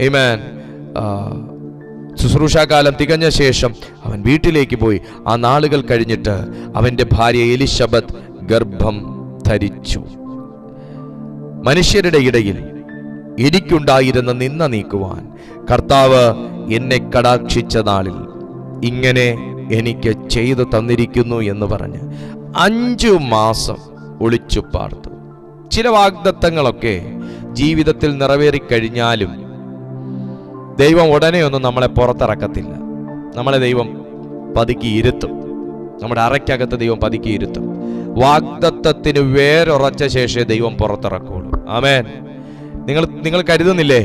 Speaker 1: ആമേൻ, ശുശ്രൂഷാകാലം തികഞ്ഞ ശേഷം അവൻ വീട്ടിലേക്ക് പോയി. ആ നാളുകൾ കഴിഞ്ഞിട്ട് അവന്റെ ഭാര്യ എലിശബത്ത് ഗർഭം ധരിച്ചു. മനുഷ്യരുടെ ഇടയിൽ എനിക്കുണ്ടായിരുന്ന നിന്ന നീക്കുവാൻ കർത്താവ് എന്നെ കടാക്ഷിച്ച നാളിൽ ഇങ്ങനെ എനിക്ക് ചെയ്തു തന്നിരിക്കുന്നു എന്ന് പറഞ്ഞ് 5 മാസം ഒളിച്ചു പാർത്തു. ചില വാഗ്ദത്തങ്ങളൊക്കെ ജീവിതത്തിൽ നിറവേറിക്കഴിഞ്ഞാലും ദൈവം ഉടനെ ഒന്നും നമ്മളെ പുറത്തിറക്കത്തില്ല. നമ്മളെ ദൈവം പതുക്കി ഇരുത്തും. നമ്മുടെ അറയ്ക്കകത്ത് ദൈവം പതുക്കി ഇരുത്തും. വാഗ്ദത്തത്തിന് വേരുറച്ച ശേഷമേ ദൈവം പുറത്തിറക്കുള്ളൂ. ആമേൻ. നിങ്ങൾ കരുതുന്നില്ലേ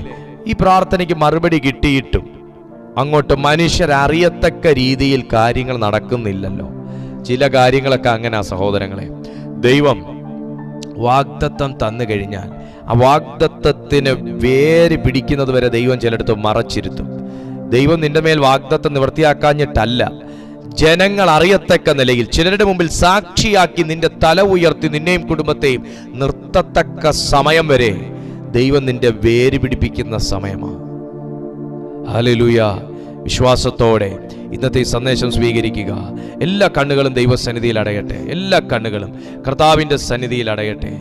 Speaker 1: ഈ പ്രാർത്ഥനയ്ക്ക് മറുപടി കിട്ടിയിട്ടും അങ്ങോട്ട് മനുഷ്യരറിയത്തക്ക രീതിയിൽ കാര്യങ്ങൾ നടക്കുന്നില്ലല്ലോ? ചില കാര്യങ്ങളൊക്കെ അങ്ങനെ സഹോദരങ്ങളെ. ദൈവം വാഗ്ദത്തം തന്നു കഴിഞ്ഞാൽ ആ വാഗ്ദത്തത്തിന് വേര് പിടിക്കുന്നത് വരെ ദൈവം ചിലയിടത്ത് മറച്ചിരുത്തും. ദൈവം നിന്റെ മേൽ വാഗ്ദത്തം നിവൃത്തിയാക്കാഞ്ഞിട്ടല്ല, ജനങ്ങൾ അറിയത്തക്ക നിലയിൽ ചിലരുടെ മുമ്പിൽ സാക്ഷിയാക്കി നിന്റെ തല ഉയർത്തി നിന്നെയും കുടുംബത്തെയും നിർത്തത്തക്ക സമയം വരെ ദൈവം നിന്റെ വേര് പിടിപ്പിക്കുന്ന സമയമാണ്. ഹല്ലേലൂയ. വിശ്വാസത്തോടെ ഇന്നത്തെ ഈ സന്ദേശം സ്വീകരിക്കുക. എല്ലാ കണ്ണുകളും ദൈവസന്നിധിയിൽ അടയട്ടെ. എല്ലാ കണ്ണുകളും കർത്താവിൻ്റെ സന്നിധിയിൽ അടയട്ടെ.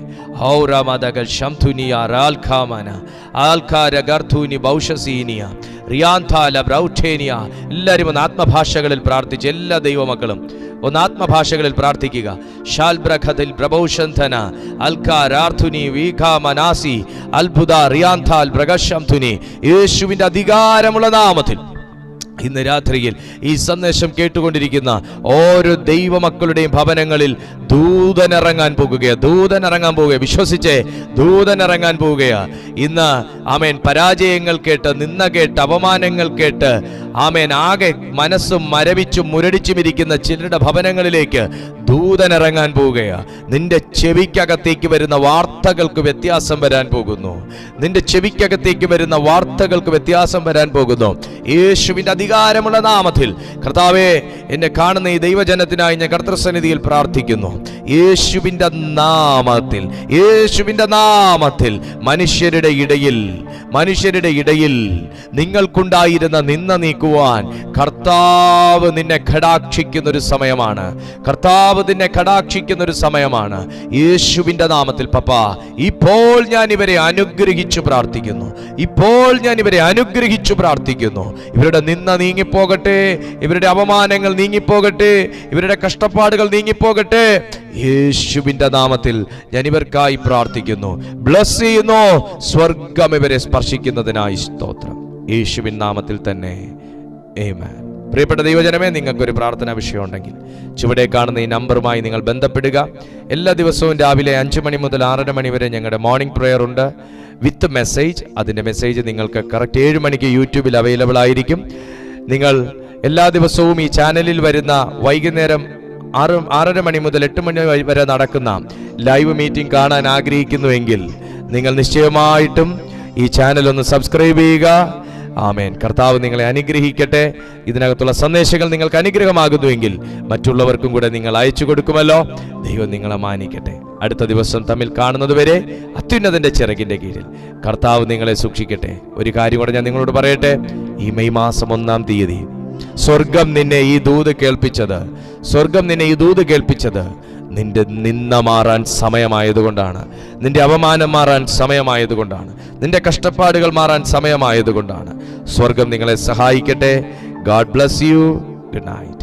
Speaker 1: എല്ലാവരും ഒന്ന് ആത്മഭാഷകളിൽ പ്രാർത്ഥിച്ച്, എല്ലാ ദൈവമക്കളും ഒന്ന് ആത്മഭാഷകളിൽ പ്രാർത്ഥിക്കുക. ഷാൽബ്രഖദിൽ പ്രഭൗഷന്ധന അൽക്കാരാർത്ഥുനി വീഖാമനാസി അത്ഭുത റിയാന്താൽ ബ്രഗശംധുനി. യേശുവിൻ്റെ അധികാരമുള്ള നാമത്തിൽ ഇന്ന് രാത്രിയിൽ ഈ സന്ദേശം കേട്ടുകൊണ്ടിരിക്കുന്ന ഓരോ ദൈവമക്കളുടെയും ഭവനങ്ങളിൽ ദൂതനിറങ്ങാൻ പോകുക. വിശ്വസിച്ചേ, ദൂതനിറങ്ങാൻ പോവുകയാ. ഇന്ന് ആമേൻ പരാജയങ്ങൾ കേട്ട്, നിന്ന കേട്ട്, അപമാനങ്ങൾ കേട്ട് ആമേൻ ആകെ മനസ്സും മരവിച്ചും മുരടിച്ചുമിരിക്കുന്ന ചിലരുടെ ഭവനങ്ങളിലേക്ക് ദൂതനിറങ്ങാൻ പോവുകയാ. നിന്റെ ചെവിക്കകത്തേക്ക് വരുന്ന വാർത്തകൾക്ക് വ്യത്യാസം വരാൻ പോകുന്നു. യേശുവിൻ്റെ അധികാരമുള്ള നാമത്തിൽ കർത്താവേ, എന്നെ കാണുന്ന ഈ ദൈവജനത്തിനായി ഞാൻ കർത്തൃസന്നിധിയിൽ പ്രാർത്ഥിക്കുന്നു. യേശുവിൻ്റെ നാമത്തിൽ, യേശുവിൻ്റെ നാമത്തിൽ മനുഷ്യരുടെ ഇടയിൽ നിങ്ങൾക്കുണ്ടായിരുന്ന നിന്ന നീക്കുവാൻ കർത്താവ് നിന്നെ കടാക്ഷിക്കുന്നൊരു സമയമാണ്. കർത്താവ് നിന്നെ കടാക്ഷിക്കുന്നൊരു സമയമാണ്. യേശുവിൻ്റെ നാമത്തിൽ പപ്പ, ഇപ്പോൾ ഞാൻ ഇവരെ അനുഗ്രഹിച്ചു പ്രാർത്ഥിക്കുന്നു. ഇപ്പോൾ ഞാൻ ഇവരെ അനുഗ്രഹിച്ചു പ്രാർത്ഥിക്കുന്നു. ഇവരുടെ നിന്ന നീങ്ങിപ്പോകട്ടെ, ഇവരുടെ അപമാനങ്ങൾ നീങ്ങിപ്പോകട്ടെ, ഇവരുടെ കഷ്ടപ്പാടുകൾ നീങ്ങിപ്പോകട്ടെ. യേശുവിൻ്റെ നാമത്തിൽ ഞാൻ ഇവർക്കായി പ്രാർത്ഥിക്കുന്നു. ബ്ലസ് ചെയ്യുന്നു. സ്വർഗം ഇവരെ സ്പർശിക്കുന്നതിനായി സ്തോത്രം. യേശുവിൻ നാമത്തിൽ തന്നെ ആമേൻ. പ്രിയപ്പെട്ട ദൈവജനമേ, നിങ്ങൾക്കൊരു പ്രാർത്ഥനാ വിഷയം ഉണ്ടെങ്കിൽ ചുവടെ കാണുന്ന ഈ നമ്പറുമായി നിങ്ങൾ ബന്ധപ്പെടുക. എല്ലാ ദിവസവും രാവിലെ 5 മണി മുതൽ 6:30 മണി വരെ ഞങ്ങളുടെ മോർണിംഗ് പ്രെയർ ഉണ്ട് വിത്ത് മെസ്സേജ്. അതിൻ്റെ മെസ്സേജ് നിങ്ങൾക്ക് കറക്റ്റ് 7 മണിക്ക് യൂട്യൂബിൽ അവൈലബിൾ ആയിരിക്കും. നിങ്ങൾ എല്ലാ ദിവസവും ഈ ചാനലിൽ വരുന്ന വൈകുന്നേരം 6:30 മണി മുതൽ 8 മണി വരെ നടക്കുന്ന ലൈവ് മീറ്റിംഗ് കാണാൻ ആഗ്രഹിക്കുന്നുവെങ്കിൽ നിങ്ങൾ നിശ്ചയമായിട്ടും ഈ ചാനൽ ഒന്ന് സബ്സ്ക്രൈബ് ചെയ്യുക. ആമേൻ. കർത്താവ് നിങ്ങളെ അനുഗ്രഹിക്കട്ടെ. ഇതിനകത്തുള്ള സന്ദേശങ്ങൾ നിങ്ങൾക്ക് അനുഗ്രഹമാകുന്നുവെങ്കിൽ മറ്റുള്ളവർക്കും കൂടെ നിങ്ങൾ അയച്ചു കൊടുക്കുമല്ലോ. ദൈവം നിങ്ങളെ മാനിക്കട്ടെ. അടുത്ത ദിവസം തമ്മിൽ കാണുന്നതുവരെ അത്യുന്നതന്റെ ചിറകിന്റെ കീഴിൽ കർത്താവ് നിങ്ങളെ സൂക്ഷിക്കട്ടെ. ഒരു കാര്യം കൂടെ ഞാൻ നിങ്ങളോട് പറയട്ടെ. ഈ മെയ് മാസം 1-ാം തീയതി സ്വർഗം നിന്നെ ഈ ദൂത് കേൾപ്പിച്ചത് നിന്റെ നിന്ന മാറാൻ സമയമായതുകൊണ്ടാണ്. നിന്റെ അപമാനം മാറാൻ സമയമായതുകൊണ്ടാണ്. നിന്റെ കഷ്ടപ്പാടുകൾ മാറാൻ സമയമായതുകൊണ്ടാണ്. സ്വർഗം നിങ്ങളെ സഹായിക്കട്ടെ. God bless you. Good night.